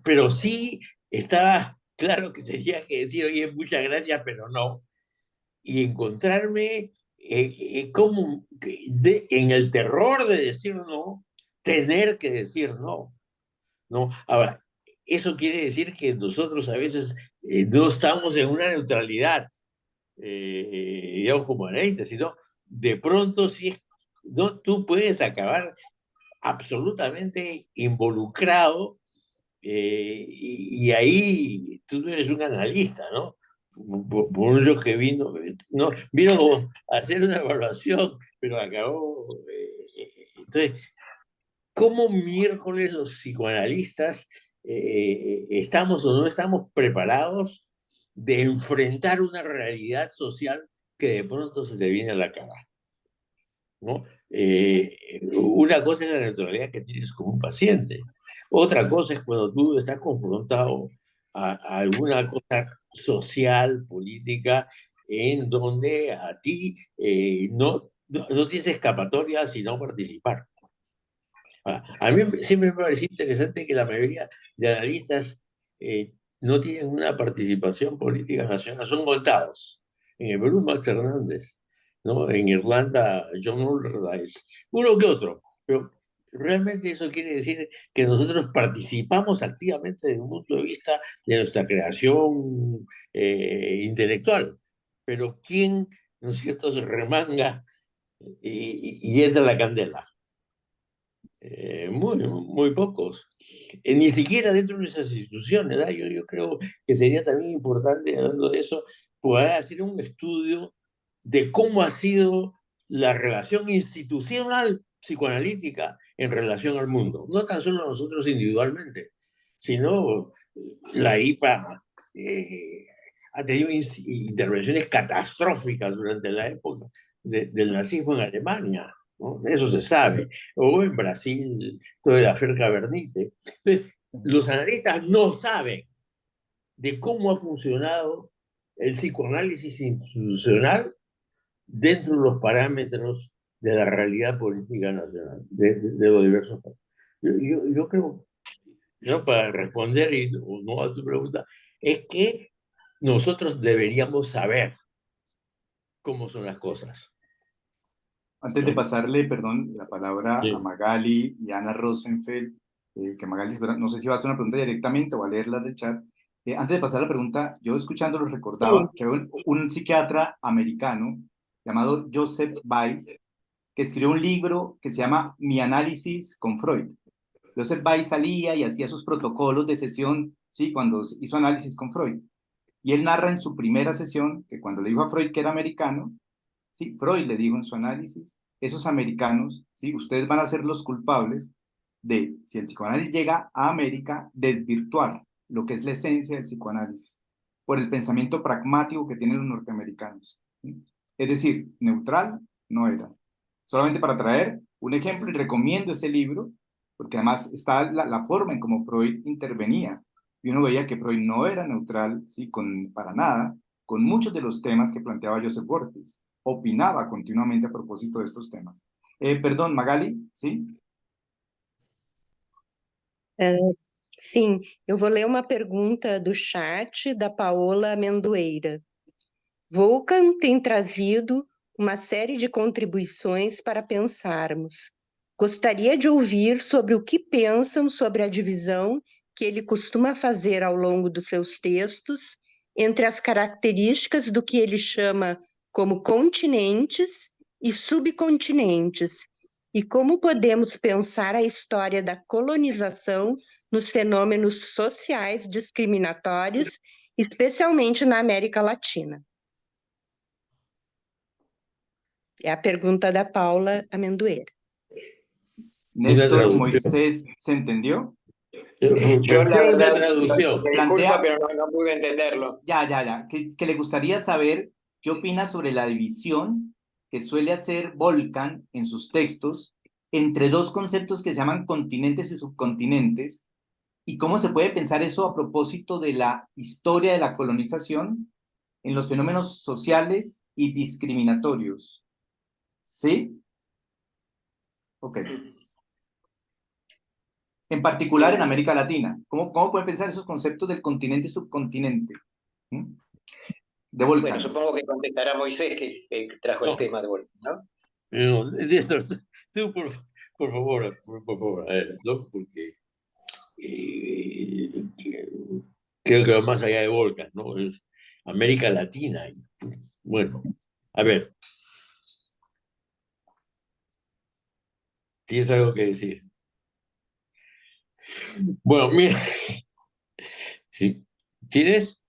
Pero sí estaba claro que tenía que decir, oye, muchas gracias, pero no. Y encontrarme como en el terror de decir no, tener que decir no, ¿no? Ahora, eso quiere decir que nosotros a veces no estamos en una neutralidad, digamos, como analistas, sino de pronto sí, no, tú puedes acabar absolutamente involucrado y ahí tú no eres un analista, ¿no? Por mucho que vino, no, vino a hacer una evaluación, pero acabó. Entonces, ¿cómo miércoles los psicoanalistas estamos o no estamos preparados de enfrentar una realidad social que de pronto se te viene a la cara? ¿No? Una cosa es la neutralidad que tienes como un paciente, otra cosa es cuando tú estás confrontado a alguna cosa social, política, en donde a ti no tienes escapatoria sino participar. A mí siempre me pareció interesante que la mayoría de analistas no tienen una participación política nacional, son contados. En el Perú, Max Hernández, ¿no? En Irlanda, John Allardyce, uno que otro, pero realmente eso quiere decir que nosotros participamos activamente desde un punto de vista de nuestra creación intelectual, pero ¿quién, no es cierto, se remanga y entra la candela? Muy pocos. Ni siquiera dentro de esas instituciones. Yo creo que sería también importante, hablando de eso, poder hacer un estudio de cómo ha sido la relación institucional psicoanalítica en relación al mundo. No tan solo nosotros individualmente, sino la IPA ha tenido intervenciones catastróficas durante la época del nazismo en Alemania, ¿no? Eso se sabe. O en Brasil, todo el afer Cabernite. Entonces, los analistas no saben de cómo ha funcionado el psicoanálisis institucional dentro de los parámetros de la realidad política nacional, de los diversos países. Yo creo, ¿no? Para responder no a tu pregunta, es que nosotros deberíamos saber cómo son las cosas. Antes de pasarle, perdón, la palabra Sí. a Magali y Ana Rosenfeld, que Magali, no sé si va a hacer una pregunta directamente o a leerla del chat. Antes de pasar la pregunta, yo escuchándolos recordaba que había un psiquiatra americano llamado Joseph Weiss, que escribió un libro que se llama Mi análisis con Freud. Joseph Weiss salía y hacía sus protocolos de sesión, ¿sí? Cuando hizo análisis con Freud. Y él narra en su primera sesión que cuando le dijo a Freud que era americano, ¿sí? Freud le dijo en su análisis, esos americanos, ¿sí? Ustedes van a ser los culpables de, si el psicoanálisis llega a América, desvirtuar lo que es la esencia del psicoanálisis, por el pensamiento pragmático que tienen los norteamericanos, ¿sí? Es decir, neutral no era. Solamente para traer un ejemplo, y recomiendo ese libro, porque además está la forma en cómo Freud intervenía, y uno veía que Freud no era neutral, ¿sí? Para nada, con muchos de los temas que planteaba Joseph Borges. Opinava continuamente a propósito de estos temas. Perdão, Magali, sim? Sim, eu vou ler uma pergunta do chat da Paola Amendoeira. Volkan tem trazido uma série de contribuições para pensarmos. Gostaria de ouvir sobre o que pensam sobre a divisão que ele costuma fazer ao longo dos seus textos entre as características do que ele chama como continentes e subcontinentes, e como podemos pensar a história da colonização nos fenômenos sociais discriminatórios, especialmente na América Latina. É a pergunta da Paula Amendoeira. Néstor Moisés, ¿se entendió? Yo la verdad, traducción. disculpa, pero no pude entenderlo. Ya. Que le gustaría saber qué opina sobre la división que suele hacer Volkan en sus textos entre dos conceptos que se llaman continentes y subcontinentes, y cómo se puede pensar eso a propósito de la historia de la colonización en los fenómenos sociales y discriminatorios. ¿Sí? Ok. En particular en América Latina. ¿Cómo pueden pensar esos conceptos del continente y subcontinente? De Volkan. Bueno, supongo que contestará Moisés, que trajo el tema de Volkan, ¿no? No, Néstor, tú por favor, ¿no? Porque creo que va más allá de Volkan, ¿no? Es América Latina. Bueno, a ver. ¿Tienes algo que decir? Bueno, mira. ¿Sí? ¿Tienes?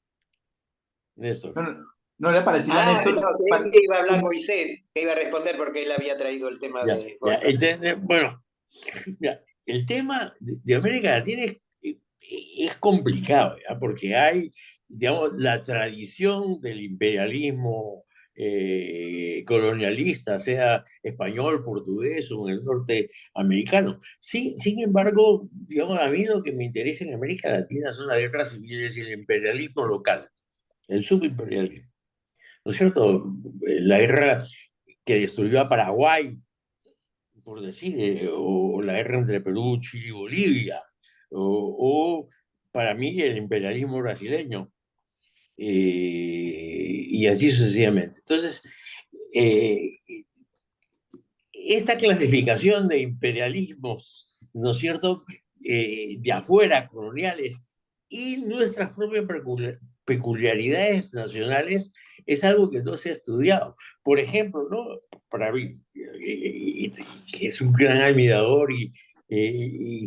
Néstor. No le parecía a Néstor. No, que iba a hablar Moisés, que iba a responder porque él había traído el tema de Volkan. Bueno, mira, el tema de América Latina es complicado, ¿ya? Porque hay, digamos, la tradición del imperialismo colonialista, sea español, portugués o en el norte americano. Sin embargo, digamos, a mí lo que me interesa en América Latina son las guerras civiles y el imperialismo local, el subimperialismo. ¿No es cierto? La guerra que destruyó a Paraguay, por decir, o la guerra entre Perú, Chile y Bolivia, o para mí el imperialismo brasileño, y así sucesivamente. Entonces, esta clasificación de imperialismos, ¿no es cierto?, de afuera, coloniales, y nuestras propias peculiaridades nacionales, es algo que no se ha estudiado. Por ejemplo, ¿no?, para mí, que es un gran admirador y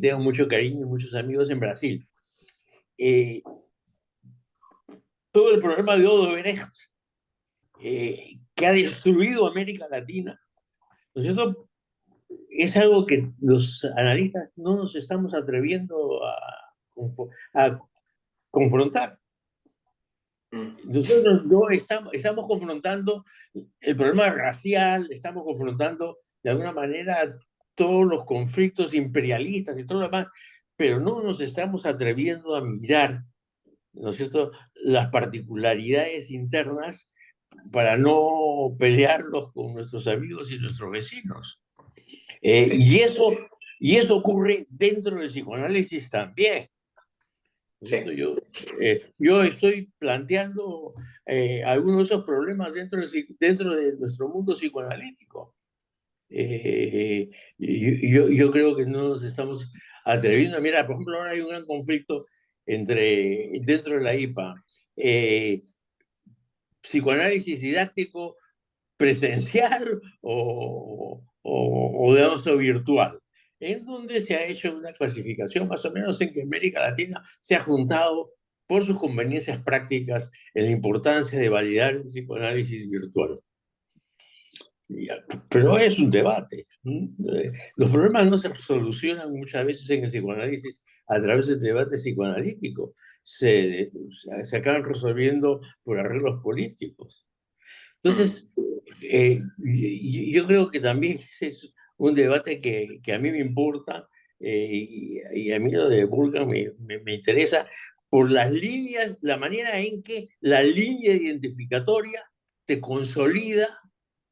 tengo mucho cariño y muchos amigos en Brasil, todo el problema de Odebrecht, que ha destruido América Latina, ¿no es cierto?, es algo que los analistas no nos estamos atreviendo a confrontar. Nosotros no estamos confrontando el problema racial, estamos confrontando de alguna manera todos los conflictos imperialistas y todo lo demás, pero no nos estamos atreviendo a mirar, ¿no es cierto?, las particularidades internas para no pelearlos con nuestros amigos y nuestros vecinos. Y eso ocurre dentro del psicoanálisis también. Sí. Yo estoy planteando algunos de esos problemas dentro de nuestro mundo psicoanalítico. Yo creo que no nos estamos atreviendo. Mira, por ejemplo, ahora hay un gran conflicto dentro de la IPA. Psicoanálisis didáctico presencial digamos, o virtual, en donde se ha hecho una clasificación más o menos en que América Latina se ha juntado por sus conveniencias prácticas en la importancia de validar el psicoanálisis virtual. Pero es un debate. Los problemas no se solucionan muchas veces en el psicoanálisis a través del debate psicoanalítico. Se acaban resolviendo por arreglos políticos. Entonces, yo creo que también es un debate que a mí me importa, y a mí lo de Burkhardt me interesa por las líneas, la manera en que la línea identificatoria te consolida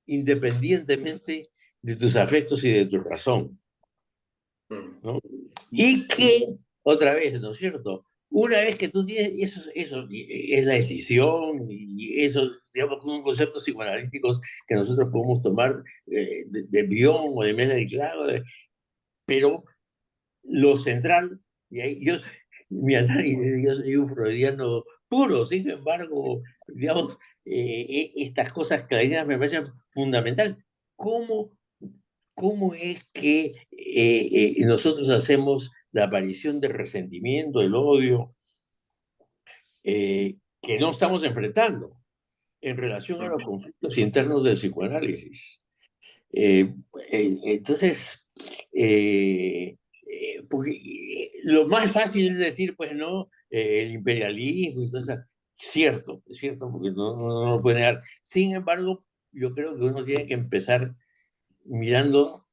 independientemente de tus afectos y de tu razón, ¿no? Y que, otra vez, ¿no es cierto?, una vez que tú tienes, eso es la decisión, y eso, digamos, son conceptos psicoanalíticos que nosotros podemos tomar de Bion o de Mena y Claro, pero lo central, y ahí mi análisis, yo soy un freudiano puro, sin embargo, digamos, estas cosas clarinas me parecen fundamental. ¿Cómo es que nosotros hacemos la aparición del resentimiento, del odio, que no estamos enfrentando en relación a los conflictos internos del psicoanálisis? Entonces, porque lo más fácil es decir, pues no, el imperialismo y todo eso. Cierto, es cierto, porque no lo puede negar. Sin embargo, yo creo que uno tiene que empezar mirando,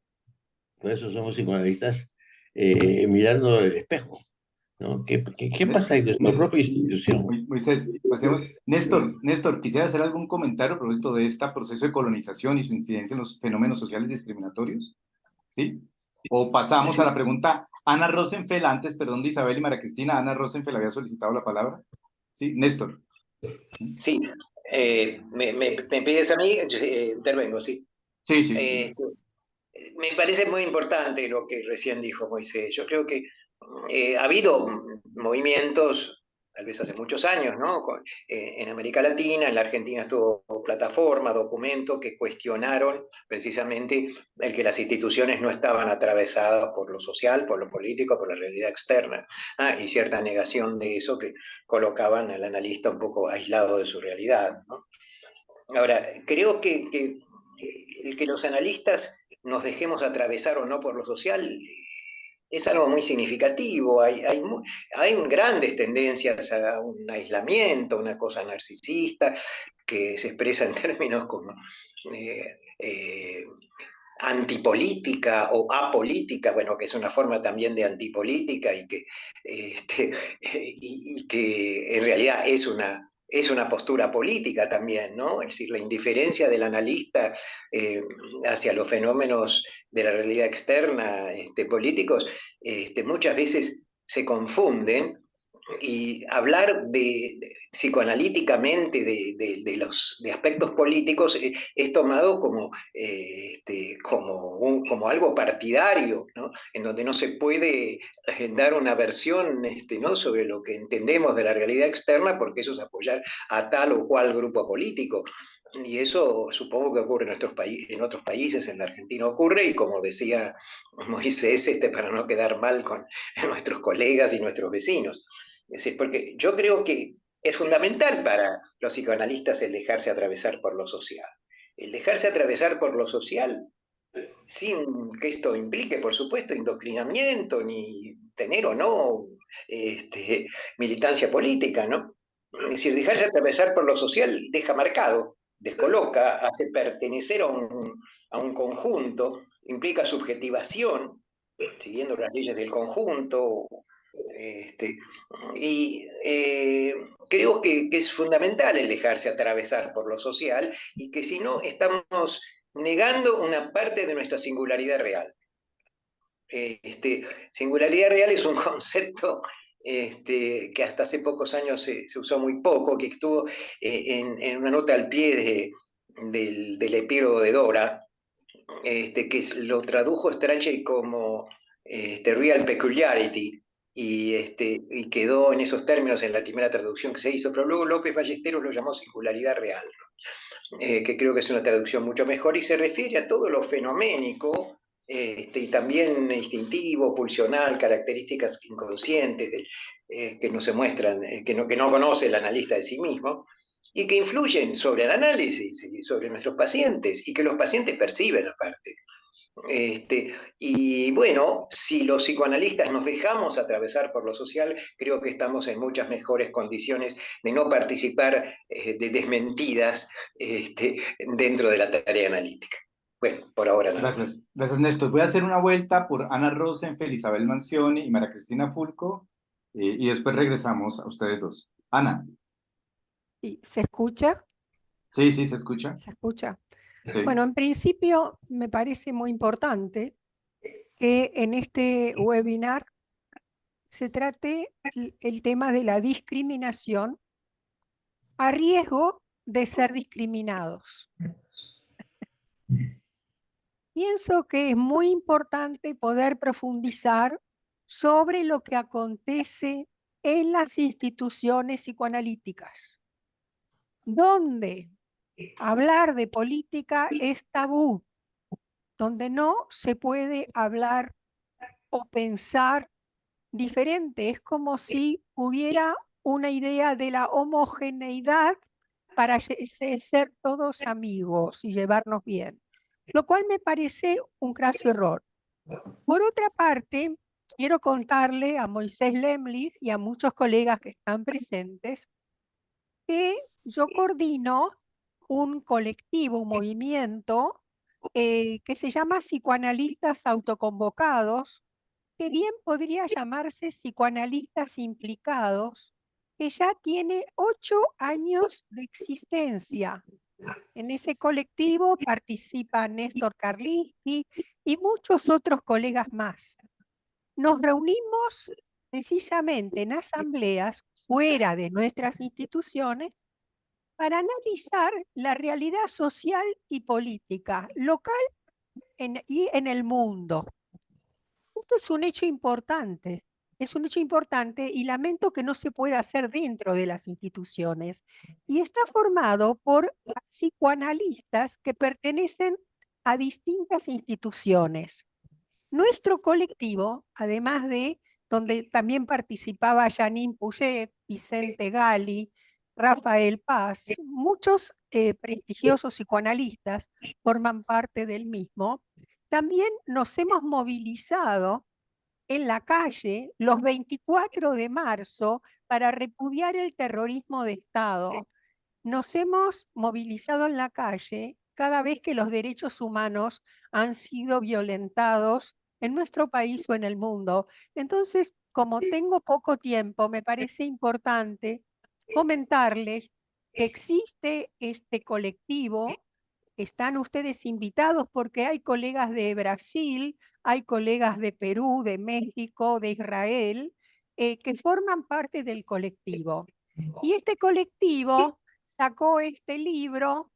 por eso somos psicoanalistas, mirando el espejo, ¿no? ¿Qué pasa en nuestra propia institución? Moisés, pasemos. Néstor, quisiera hacer algún comentario a propósito de este proceso de colonización y su incidencia en los fenómenos sociales discriminatorios, ¿sí? O pasamos a la pregunta. Ana Rosenfeld, antes, perdón, de Isabel y María Cristina, Ana Rosenfeld había solicitado la palabra. Sí, Néstor. Sí, me pides a mí, intervengo, sí. Sí. Me parece muy importante lo que recién dijo Moisés. Yo creo que ha habido movimientos, tal vez hace muchos años, ¿no? En América Latina, en la Argentina estuvo Plataforma, Documento, que cuestionaron precisamente el que las instituciones no estaban atravesadas por lo social, por lo político, por la realidad externa, y cierta negación de eso que colocaban al analista un poco aislado de su realidad, ¿no? Ahora, creo que el que los analistas nos dejemos atravesar o no por lo social es algo muy significativo. Hay grandes tendencias a un aislamiento, una cosa narcisista, que se expresa en términos como antipolítica o apolítica, bueno, que es una forma también de antipolítica y que en realidad es una postura política también, ¿no? Es decir, la indiferencia del analista hacia los fenómenos de la realidad externa políticos muchas veces se confunden Y hablar psicoanalíticamente de aspectos políticos es tomado como algo partidario, ¿no? En donde no se puede dar una versión, ¿no? sobre lo que entendemos de la realidad externa, porque eso es apoyar a tal o cual grupo político. Y eso supongo que ocurre en otros países, en la Argentina ocurre, y como decía Moisés, para no quedar mal con nuestros colegas y nuestros vecinos. Es decir, porque yo creo que es fundamental para los psicoanalistas el dejarse atravesar por lo social. El dejarse atravesar por lo social, sin que esto implique, por supuesto, indoctrinamiento, ni tener o no militancia política, ¿no? Es decir, dejarse atravesar por lo social deja marcado, descoloca, hace pertenecer a un conjunto, implica subjetivación, siguiendo las leyes del conjunto, y creo que es fundamental el dejarse atravesar por lo social y que si no estamos negando una parte de nuestra singularidad real. Singularidad real es un concepto que hasta hace pocos años se usó muy poco, que estuvo en una nota al pie del epílogo de Dora, que lo tradujo Strachey como real peculiarity, y quedó en esos términos en la primera traducción que se hizo, pero luego López Ballesteros lo llamó singularidad real, que creo que es una traducción mucho mejor, y se refiere a todo lo fenoménico, y también instintivo, pulsional, características inconscientes que no se muestran, que no conoce el analista de sí mismo, y que influyen sobre el análisis y sobre nuestros pacientes, y que los pacientes perciben aparte. Y bueno, si los psicoanalistas nos dejamos atravesar por lo social, creo que estamos en muchas mejores condiciones de no participar de desmentidas dentro de la tarea analítica. Bueno, por ahora nada más. Gracias, Néstor. Voy a hacer una vuelta por Ana Rosenfeld, Isabel Manzioni y María Cristina Fulco, y después regresamos a ustedes dos. Ana. ¿Se escucha? Sí, sí, se escucha. ¿Se escucha? Sí. Bueno, en principio me parece muy importante que en este webinar se trate el tema de la discriminación a riesgo de ser discriminados. Pienso que es muy importante poder profundizar sobre lo que acontece en las instituciones psicoanalíticas, donde hablar de política es tabú, donde no se puede hablar o pensar diferente. Es como si hubiera una idea de la homogeneidad para ser todos amigos y llevarnos bien, lo cual me parece un craso error. Por otra parte, quiero contarle a Moisés Lemlich y a muchos colegas que están presentes que yo coordino un colectivo, un movimiento que se llama Psicoanalistas Autoconvocados, que bien podría llamarse Psicoanalistas Implicados, que ya tiene 8 años de existencia. En ese colectivo participa Néstor Carlisti y muchos otros colegas más. Nos reunimos precisamente en asambleas fuera de nuestras instituciones para analizar la realidad social y política local y en el mundo. Esto es un hecho importante. Es un hecho importante y lamento que no se pueda hacer dentro de las instituciones. Y está formado por psicoanalistas que pertenecen a distintas instituciones. Nuestro colectivo, además de donde también participaba Janine Puget, Vicente Gali, Rafael Paz, muchos prestigiosos psicoanalistas forman parte del mismo. También nos hemos movilizado en la calle los 24 de marzo para repudiar el terrorismo de Estado. Nos hemos movilizado en la calle cada vez que los derechos humanos han sido violentados en nuestro país o en el mundo. Entonces, como tengo poco tiempo, me parece importante comentarles que existe este colectivo. Están ustedes invitados porque hay colegas de Brasil, hay colegas de Perú, de México, de Israel, que forman parte del colectivo. Y este colectivo sacó este libro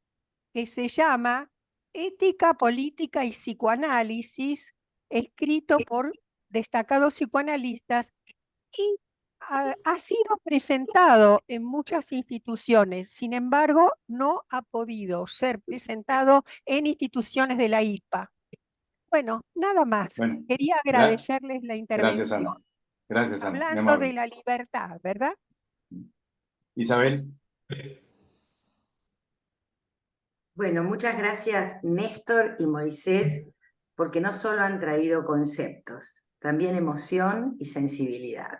que se llama Ética, Política y Psicoanálisis, escrito por destacados psicoanalistas, y ha sido presentado en muchas instituciones. Sin embargo, no ha podido ser presentado en instituciones de la IPA. Bueno, nada más. Bueno, Quería agradecerles la gracias, intervención. Ana. Gracias, Ana. Muy Hablando amable. de la libertad, ¿verdad? Isabel. Bueno, muchas gracias Néstor y Moisés, porque no solo han traído conceptos, también emoción y sensibilidad,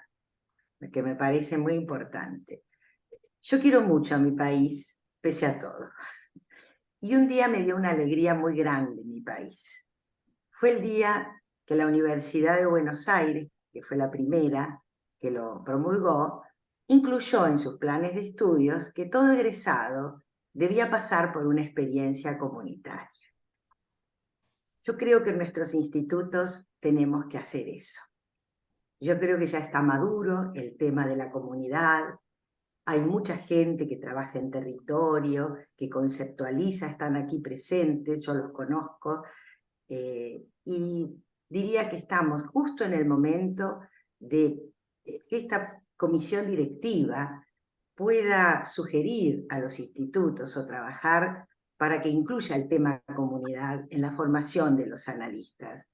que me parece muy importante. Yo quiero mucho a mi país, pese a todo. Y un día me dio una alegría muy grande mi país. Fue el día que la Universidad de Buenos Aires, que fue la primera que lo promulgó, incluyó en sus planes de estudios que todo egresado debía pasar por una experiencia comunitaria. Yo creo que en nuestros institutos tenemos que hacer eso. Yo creo que ya está maduro el tema de la comunidad. Hay mucha gente que trabaja en territorio, que conceptualiza, están aquí presentes, yo los conozco, y diría que estamos justo en el momento de que esta comisión directiva pueda sugerir a los institutos o trabajar para que incluya el tema comunidad en la formación de los analistas,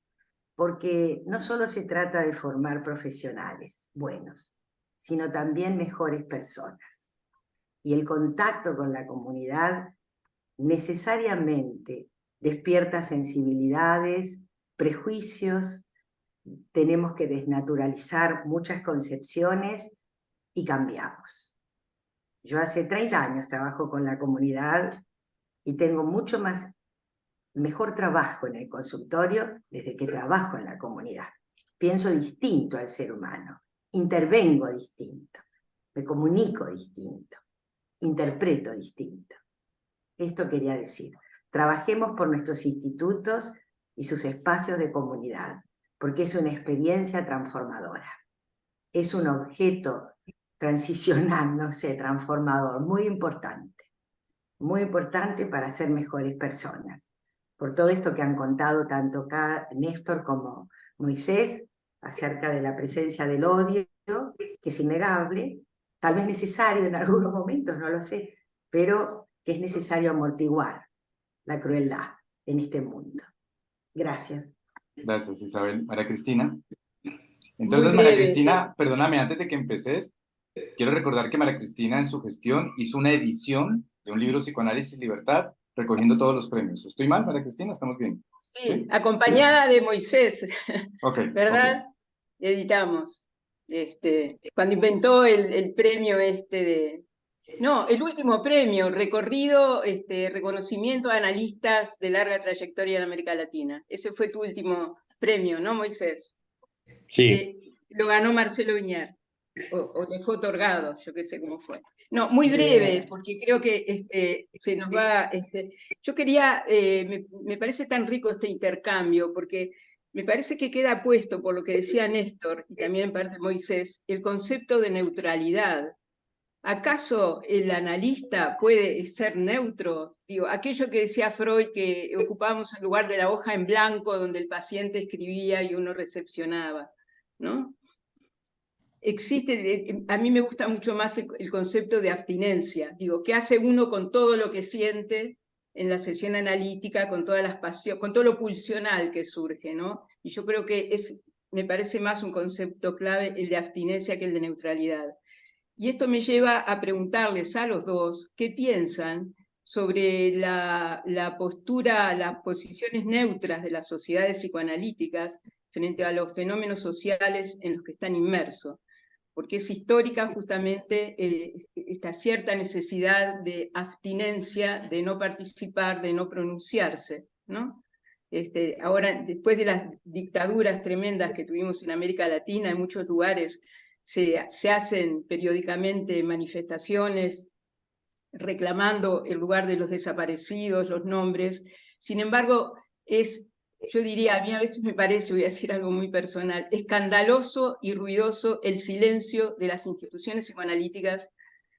porque no solo se trata de formar profesionales buenos, sino también mejores personas. Y el contacto con la comunidad necesariamente despierta sensibilidades, prejuicios, tenemos que desnaturalizar muchas concepciones y cambiamos. Yo hace 30 años trabajo con la comunidad y tengo mejor trabajo en el consultorio desde que trabajo en la comunidad. Pienso distinto al ser humano, intervengo distinto, me comunico distinto, interpreto distinto. Esto quería decir, trabajemos por nuestros institutos y sus espacios de comunidad, porque es una experiencia transformadora. Es un objeto transicional, no sé, transformador, muy importante para ser mejores personas. Por todo esto que han contado tanto Néstor como Moisés, acerca de la presencia del odio, que es innegable, tal vez necesario en algunos momentos, no lo sé, pero que es necesario amortiguar la crueldad en este mundo. Gracias. Gracias, Isabel. María Cristina. Muy Entonces, María breve. Cristina, perdóname, antes de que empeces, quiero recordar que María Cristina en su gestión hizo una edición de un libro Psicoanálisis Libertad, recogiendo todos los premios. ¿Estoy mal, María Cristina? ¿Estamos bien? Sí, acompañada de Moisés, ¿verdad? Ok. Editamos. Cuando inventó el premio No, el último premio, recorrido, reconocimiento a analistas de larga trayectoria en América Latina. Ese fue tu último premio, ¿no, Moisés? Sí. Lo ganó Marcelo Viñar, o le fue otorgado, yo qué sé cómo fue. No, muy breve, porque creo que se nos va... yo quería, me parece tan rico este intercambio, porque me parece que queda puesto, por lo que decía Néstor, y también en parte Moisés, el concepto de neutralidad. ¿Acaso el analista puede ser neutro? Digo, aquello que decía Freud, que ocupábamos el lugar de la hoja en blanco donde el paciente escribía y uno recepcionaba, ¿no? Existe, a mí me gusta mucho más el concepto de abstinencia. Digo, ¿qué hace uno con todo lo que siente en la sesión analítica, con todas las pasiones, con todo lo pulsional que surge, ¿no? Y yo creo que me parece más un concepto clave el de abstinencia que el de neutralidad. Y esto me lleva a preguntarles a los dos qué piensan sobre la postura, las posiciones neutras de las sociedades psicoanalíticas frente a los fenómenos sociales en los que están inmersos, porque es histórica justamente esta cierta necesidad de abstinencia, de no participar, de no pronunciarse, ¿no? Ahora, después de las dictaduras tremendas que tuvimos en América Latina, en muchos lugares se hacen periódicamente manifestaciones reclamando el lugar de los desaparecidos, los nombres. Sin embargo, es yo diría, a mí a veces me parece, voy a decir algo muy personal, escandaloso y ruidoso el silencio de las instituciones psicoanalíticas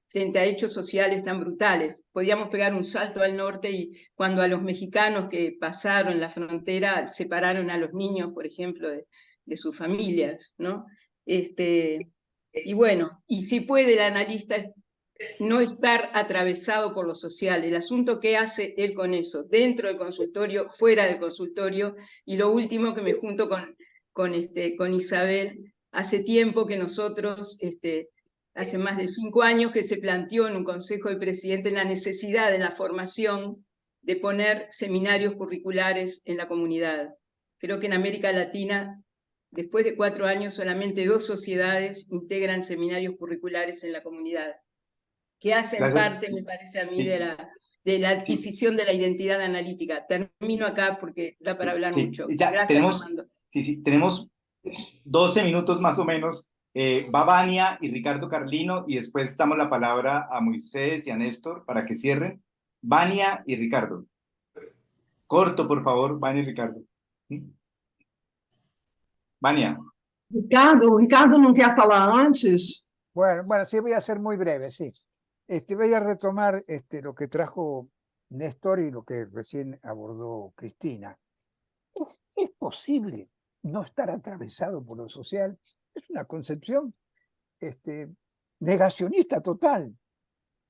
frente a hechos sociales tan brutales. Podíamos pegar un salto al norte y cuando a los mexicanos que pasaron la frontera separaron a los niños, por ejemplo, de sus familias, ¿no? Y bueno, y si puede el analista no estar atravesado por lo social, el asunto que hace él con eso, dentro del consultorio, fuera del consultorio, y lo último que me junto con Isabel, hace tiempo que nosotros, hace más de 5 años que se planteó en un consejo de presidentes la necesidad en la formación de poner seminarios curriculares en la comunidad. Creo que en América Latina, después de 4 años, solamente 2 sociedades integran seminarios curriculares en la comunidad, que hacen parte, me parece a mí, de la adquisición de la identidad analítica. Termino acá porque da para hablar mucho. Gracias, Armando. Tenemos 12 minutos más o menos. Va Vania y Ricardo Carlino, y después damos la palabra a Moisés y a Néstor para que cierren. Vania y Ricardo. Corto, por favor, Vania y Ricardo. Vania. Ricardo não quer falar antes? Bueno, sí, voy a ser muy breve, sí. Voy a retomar lo que trajo Néstor y lo que recién abordó Cristina. ¿Es posible no estar atravesado por lo social? Es una concepción negacionista total.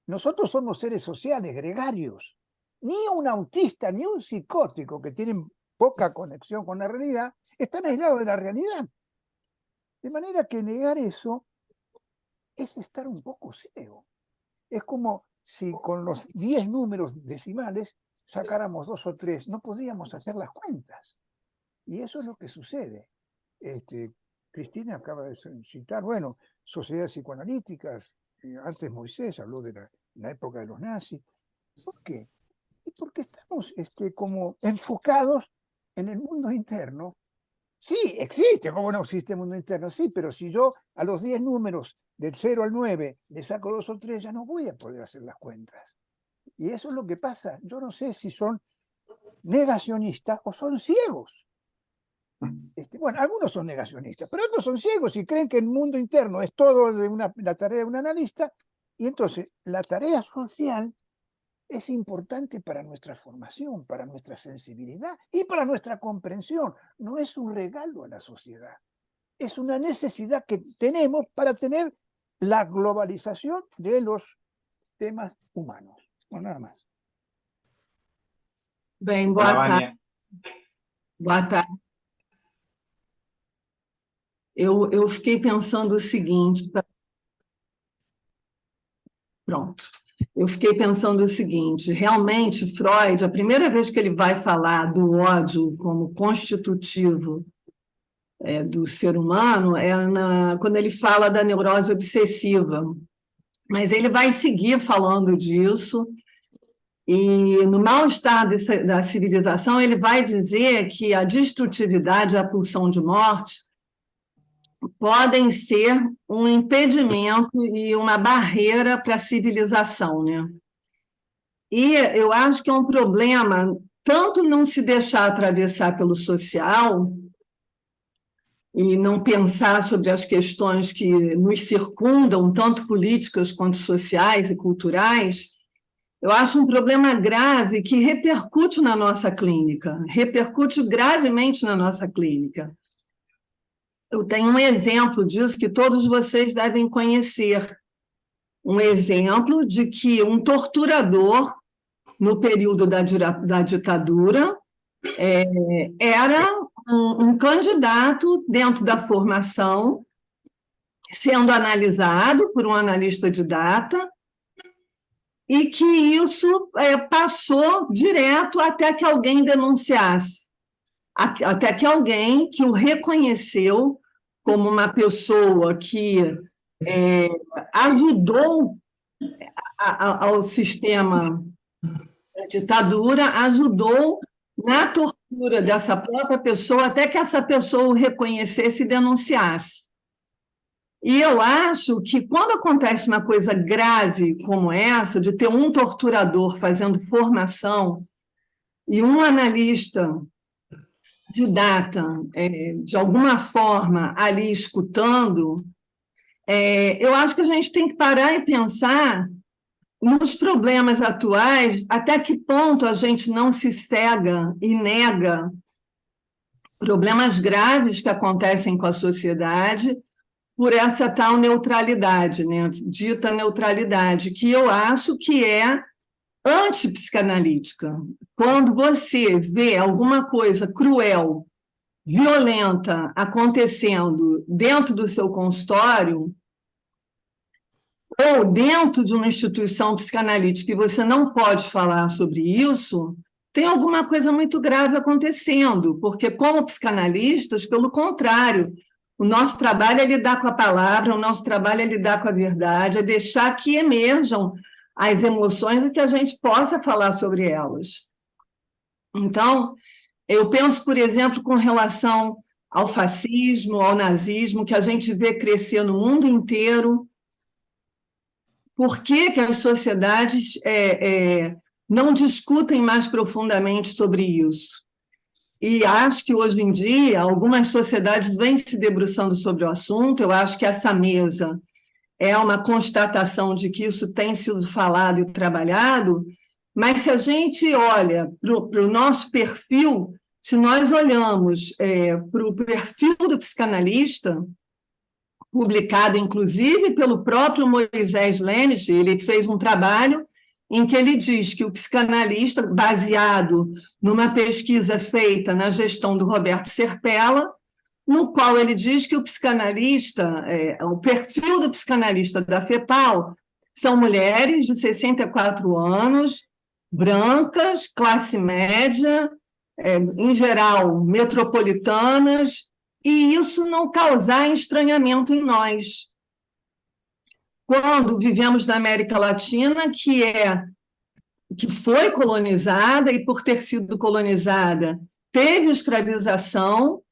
Nosotros somos seres sociales, gregarios. Ni un autista, ni un psicótico que tienen poca conexión con la realidad están aislados de la realidad. De manera que negar eso es estar un poco ciego. Es como si con los 10 números decimales sacáramos 2 o 3, no podríamos hacer las cuentas. Y eso es lo que sucede. Cristina acaba de citar, bueno, sociedades psicoanalíticas, antes Moisés habló de la época de los nazis. ¿Por qué? Porque estamos como enfocados en el mundo interno. Sí, existe, ¿cómo no existe el mundo interno? Sí, pero si yo a los 10 números del 0 al 9 le saco 2 o 3, ya no voy a poder hacer las cuentas. Y eso es lo que pasa. Yo no sé si son negacionistas o son ciegos. Bueno, algunos son negacionistas, pero otros son ciegos y creen que el mundo interno es todo la tarea de un analista, y entonces la tarea social es importante para nuestra formación, para nuestra sensibilidad y para nuestra comprensión. No es un regalo a la sociedad, es una necesidad que tenemos para tener la globalización de los temas humanos. Bueno, nada más. Bem, boa tarde. Boa tarde. Eu fiquei pensando o seguinte. Pronto. Eu fiquei pensando o seguinte, realmente Freud, a primeira vez que ele vai falar do ódio como constitutivo do ser humano é quando ele fala da neurose obsessiva. Mas ele vai seguir falando disso, e no mal-estar da civilização ele vai dizer que a destrutividade e a pulsão de morte podem ser um impedimento e uma barreira para a civilização, né? E eu acho que é um problema tanto não se deixar atravessar pelo social e não pensar sobre as questões que nos circundam, tanto políticas quanto sociais e culturais. Eu acho um problema grave que repercute na nossa clínica, repercute gravemente na nossa clínica. Eu tenho um exemplo disso que todos vocês devem conhecer. Um exemplo de que um torturador, no período da ditadura, era um candidato dentro da formação, sendo analisado por um analista de data, e que isso passou direto até que alguém denunciasse, até que alguém que o reconheceu como uma pessoa que ajudou ao sistema da ditadura, ajudou na tortura dessa própria pessoa, até que essa pessoa o reconhecesse e denunciasse. E eu acho que quando acontece uma coisa grave como essa, de ter um torturador fazendo formação e um analista didata, de alguma forma, ali escutando, eu acho que a gente tem que parar e pensar nos problemas atuais, até que ponto a gente não se cega e nega problemas graves que acontecem com a sociedade por essa tal neutralidade, né? Dita neutralidade, que eu acho que é antipsicanalítica. Quando você vê alguma coisa cruel, violenta acontecendo dentro do seu consultório, ou dentro de uma instituição psicanalítica e você não pode falar sobre isso, tem alguma coisa muito grave acontecendo, porque, como psicanalistas, pelo contrário, o nosso trabalho é lidar com a palavra, o nosso trabalho é lidar com a verdade, é deixar que emerjam as emoções e que a gente possa falar sobre elas. Então, eu penso, por exemplo, com relação ao fascismo, ao nazismo, que a gente vê crescer no mundo inteiro. Por que que as sociedades não discutem mais profundamente sobre isso? E acho que, hoje em dia, algumas sociedades vêm se debruçando sobre o assunto. Eu acho que essa mesa é uma constatação de que isso tem sido falado e trabalhado, mas se a gente olha para o nosso perfil, se nós olhamos para o perfil do psicanalista, publicado inclusive pelo próprio Moisés Lenis, ele fez um trabalho em que ele diz que o psicanalista, baseado numa pesquisa feita na gestão do Roberto Serpella, no qual ele diz que o psicanalista, o perfil do psicanalista da FEPAL são mulheres de 64 anos, brancas, classe média, em geral metropolitanas, e isso não causar estranhamento em nós. Quando vivemos na América Latina, que foi colonizada, e por ter sido colonizada, teve escravização,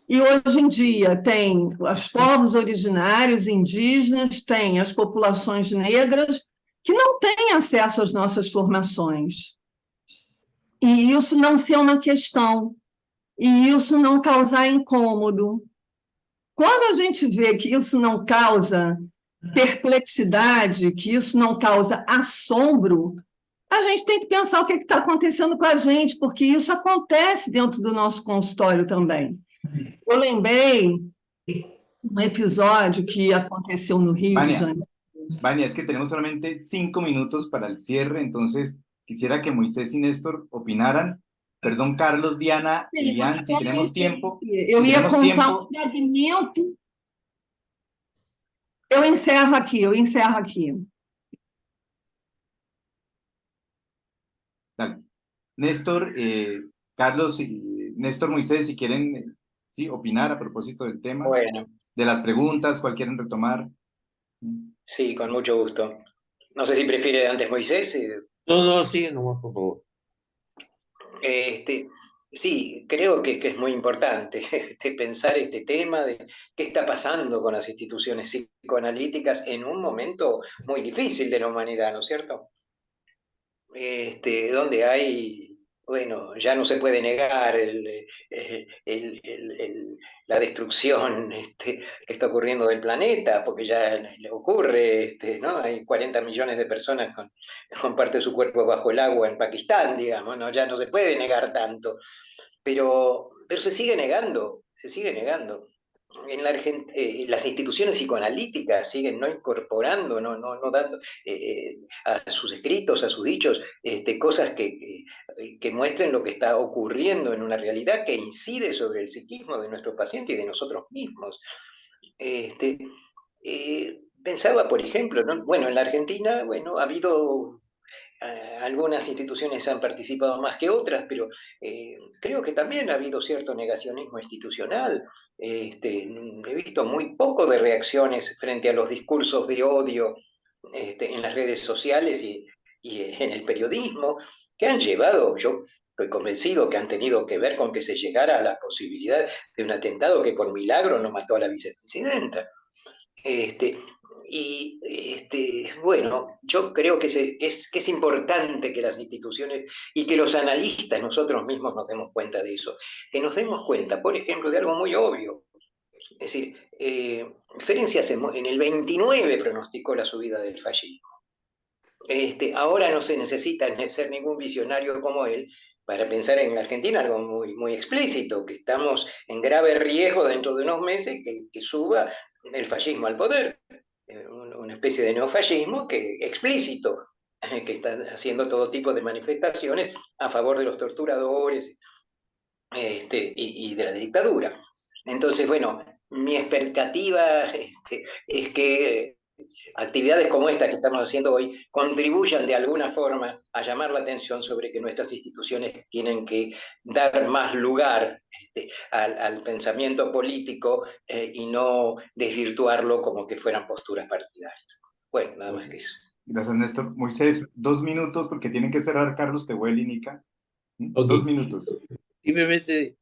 e hoje em dia tem os povos originários, indígenas, tem as populações negras, que não têm acesso às nossas formações. E isso não ser uma questão, e isso não causar incômodo. Quando a gente vê que isso não causa perplexidade, que isso não causa assombro, a gente tem que pensar o que está acontecendo com a gente, porque isso acontece dentro do nosso consultório também. Eu lembrei um episódio que aconteceu no Rio de Janeiro. Vania, es que tenemos solamente 5 minutos para el cierre, entonces quisiera que Moisés y Néstor opinaran. Perdón, Carlos, Diana, Elian, si tenemos tiempo. Eu ia contar um fragmento. Eu encerro aqui. Dale. Néstor, Carlos y Néstor, Moisés, si quieren opinar a propósito del tema, bueno, de las preguntas, cuál quieren retomar. Sí, con mucho gusto. No sé si prefiere antes Moisés. No, sí, nomás, por favor. Sí, creo que es muy importante pensar este tema de qué está pasando con las instituciones psicoanalíticas en un momento muy difícil de la humanidad, ¿no es cierto? Donde hay, bueno, ya no se puede negar la destrucción que está ocurriendo del planeta, porque ya le ocurre, ¿no? Hay 40 millones de personas con parte de su cuerpo bajo el agua en Pakistán, digamos, ¿no? Ya no se puede negar tanto, pero se sigue negando, se sigue negando. En la las instituciones psicoanalíticas siguen no incorporando, no dando a sus escritos, a sus dichos, cosas que muestren lo que está ocurriendo en una realidad que incide sobre el psiquismo de nuestro paciente y de nosotros mismos. Pensaba, por ejemplo, ¿no? Bueno, en la Argentina, bueno, ha habido algunas instituciones han participado más que otras, pero creo que también ha habido cierto negacionismo institucional. He visto muy poco de reacciones frente a los discursos de odio en las redes sociales y en el periodismo, que han llevado, yo estoy convencido que han tenido que ver con que se llegara a la posibilidad de un atentado que por milagro no mató a la vicepresidenta. Y bueno, yo creo que es importante que las instituciones y que los analistas nosotros mismos nos demos cuenta de eso, que nos demos cuenta, por ejemplo, de algo muy obvio. Es decir, Ferenczi en el 29 pronosticó la subida del fascismo. Ahora no se necesita ser ningún visionario como él para pensar en la Argentina algo muy, muy explícito, que estamos en grave riesgo dentro de unos meses que suba el fascismo al poder, una especie de neofascismo explícito, que está haciendo todo tipo de manifestaciones a favor de los torturadores y de la dictadura. Entonces, bueno, mi expectativa es que actividades como esta que estamos haciendo hoy contribuyan de alguna forma a llamar la atención sobre que nuestras instituciones tienen que dar más lugar al pensamiento político y no desvirtuarlo como que fueran posturas partidarias. Bueno, nada más que eso. Gracias, Néstor. Moisés, 2 minutos porque tienen que cerrar Carlos Tehuel y Nica. Okay. 2 minutos. Simplemente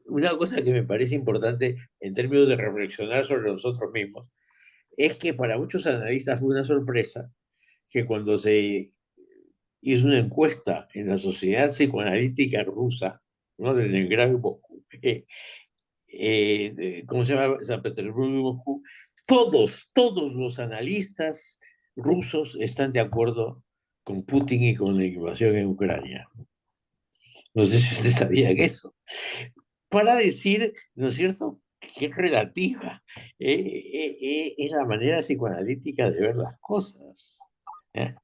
una cosa que me parece importante en términos de reflexionar sobre nosotros mismos es que para muchos analistas fue una sorpresa que cuando se hizo una encuesta en la Sociedad Psicoanalítica Rusa, ¿no?, de Leningrado y Moscú, ¿cómo se llama? San Petersburgo y Moscú, todos los analistas rusos están de acuerdo con Putin y con la invasión en Ucrania. No sé si ustedes sabían eso. Para decir, ¿no es cierto?, que es relativa. Es la manera psicoanalítica de ver las cosas.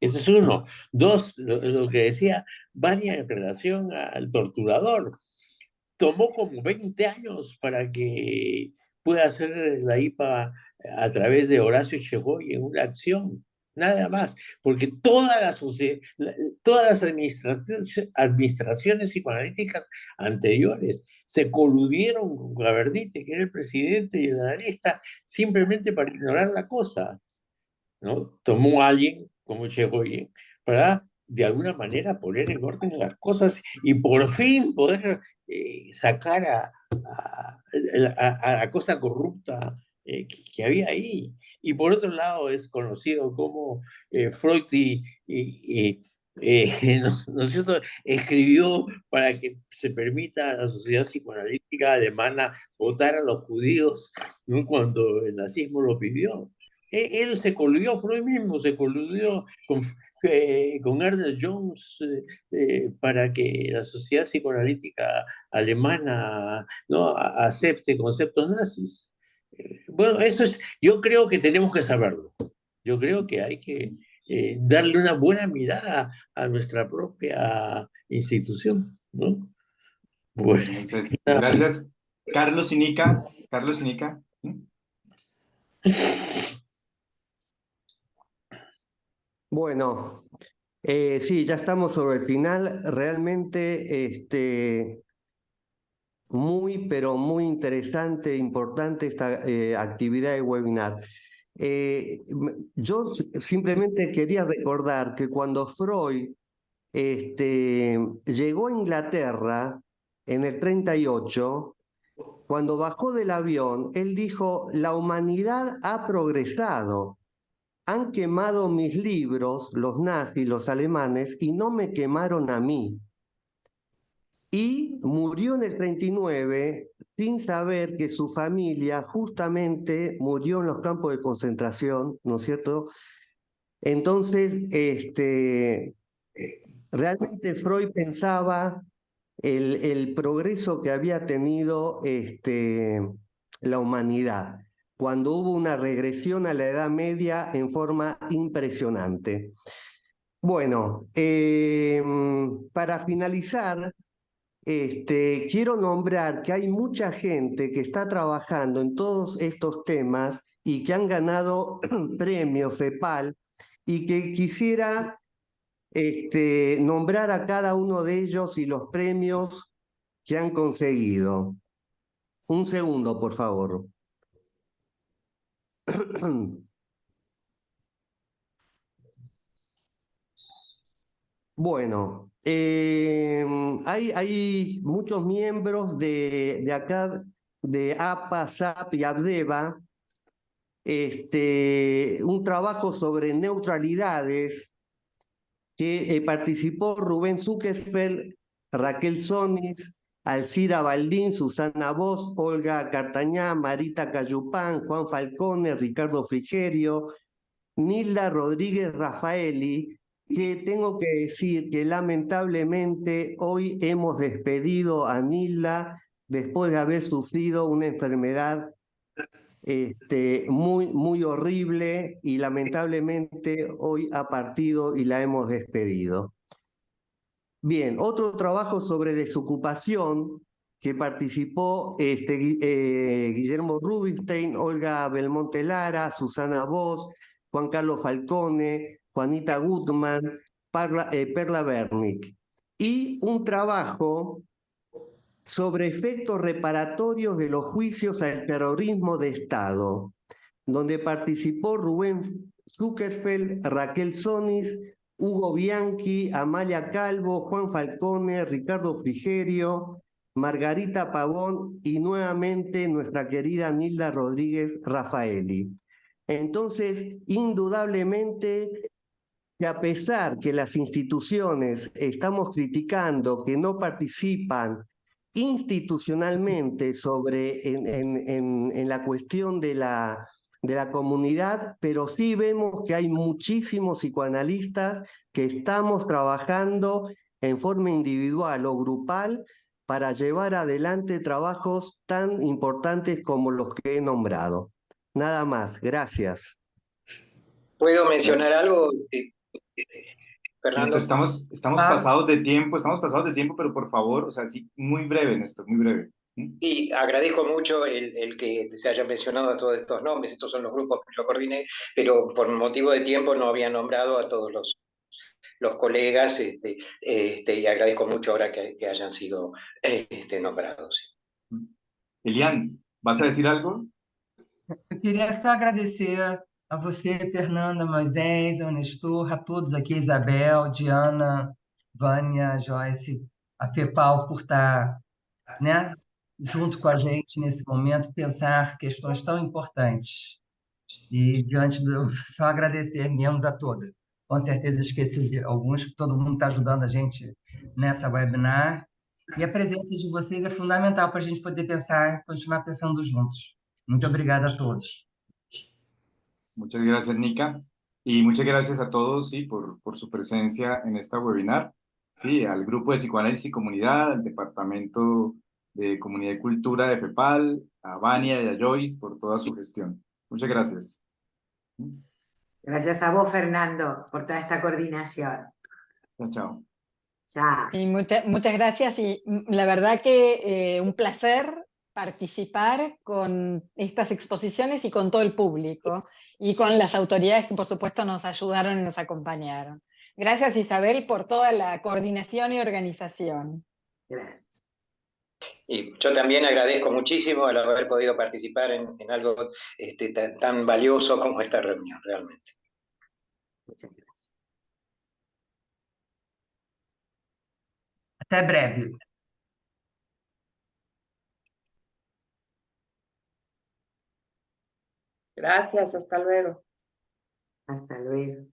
Eso es uno. Dos, lo que decía Vania en relación al torturador. Tomó como 20 años para que pueda hacer la IPA a través de Horacio Echegoyen en una acción. Nada más, porque todas las administraciones psicoanalíticas anteriores se coludieron con Gabardite, que era el presidente y el analista, simplemente para ignorar la cosa, ¿no? Tomó a alguien como Echegoyen para, de alguna manera, poner en orden las cosas y por fin poder sacar a la cosa corrupta que había ahí. Y por otro lado es conocido como Freud ¿no es cierto?, escribió para que se permita a la sociedad psicoanalítica alemana votar a los judíos, ¿no?, cuando el nazismo lo pidió. Él se coludió, Freud mismo se coludió con Ernest Jones para que la sociedad psicoanalítica alemana no acepte conceptos nazis. Bueno, yo creo que tenemos que saberlo. Yo creo que hay que darle una buena mirada a nuestra propia institución, ¿no? Bueno, entonces, gracias. Carlos y Nica. Bueno, sí, ya estamos sobre el final. Realmente muy, pero muy interesante, importante esta actividad de webinar. Yo simplemente quería recordar que cuando Freud llegó a Inglaterra en el 38, cuando bajó del avión, él dijo: la humanidad ha progresado. Han quemado mis libros, los nazis, los alemanes, y no me quemaron a mí. Y murió en el 39 sin saber que su familia justamente murió en los campos de concentración, ¿no es cierto? Entonces, realmente Freud pensaba el progreso que había tenido la humanidad, cuando hubo una regresión a la Edad Media en forma impresionante. Bueno, para finalizar, quiero nombrar que hay mucha gente que está trabajando en todos estos temas y que han ganado premios FEPAL y que quisiera nombrar a cada uno de ellos y los premios que han conseguido. Un segundo, por favor. Bueno, hay muchos miembros de acá, de APA, SAP y ABDEVA, un trabajo sobre neutralidades que participó Rubén Zuckerfeld, Raquel Sonis, Alcira Baldín, Susana Voss, Olga Cartañá, Marita Cayupán, Juan Falcone, Ricardo Frigerio, Nilda Rodríguez Rafaeli, que tengo que decir que lamentablemente hoy hemos despedido a Nilda después de haber sufrido una enfermedad muy horrible, y lamentablemente hoy ha partido y la hemos despedido. Bien, otro trabajo sobre desocupación que participó Guillermo Rubinstein, Olga Belmonte Lara, Susana Voss, Juan Carlos Falcone, Juanita Gutman, Perla Bernick. Y un trabajo sobre efectos reparatorios de los juicios al terrorismo de Estado, donde participó Rubén Zuckerfeld, Raquel Sonis, Hugo Bianchi, Amalia Calvo, Juan Falcone, Ricardo Frigerio, Margarita Pavón y nuevamente nuestra querida Nilda Rodríguez Rafaeli. Entonces, indudablemente, que a pesar que las instituciones estamos criticando que no participan institucionalmente en la cuestión de la comunidad, pero sí vemos que hay muchísimos psicoanalistas que estamos trabajando en forma individual o grupal para llevar adelante trabajos tan importantes como los que he nombrado. Nada más, gracias. ¿Puedo mencionar algo, Fernando? Fernando? Estamos pasados de tiempo, pero por favor, o sea, sí, muy breve, Néstor, muy breve. Y agradezco mucho el que se hayan mencionado todos estos nombres. Estos son los grupos que yo coordiné, pero por motivo de tiempo no había nombrado a todos los colegas, y agradezco mucho ahora que hayan sido nombrados. Elian, ¿vas a decir algo? Eu queria só agradecer a você, Fernanda, Moisés, ao Nestor, a todos aqui, Isabel, Diana, Vânia, Joyce, a FEPAL, por estar, né, junto com a gente nesse momento, pensar questões tão importantes. E diante do... Só agradecer mesmo a todos. Com certeza esqueci de alguns, que todo mundo está ajudando a gente nessa webinar. E a presença de vocês é fundamental para a gente poder pensar, continuar pensando juntos. Muito obrigada a todos. Muchas gracias, Nica. Y muchas gracias a todos, sí, por su presencia en esta webinar. Sí, al Grupo de Psicoanálisis y Comunidad, al Departamento de Comunidad y Cultura de FEPAL, a Vania y a Joyce por toda su gestión. Muchas gracias. Gracias a vos, Fernando, por toda esta coordinación. Chao, chao. Chao. Y muchas gracias, y la verdad que un placer participar con estas exposiciones y con todo el público y con las autoridades que por supuesto nos ayudaron y nos acompañaron. Gracias, Isabel, por toda la coordinación y organización. Gracias. Y yo también agradezco muchísimo el haber podido participar en algo tan valioso como esta reunión, realmente. Muchas gracias. Até breve. Gracias, hasta luego. Hasta luego.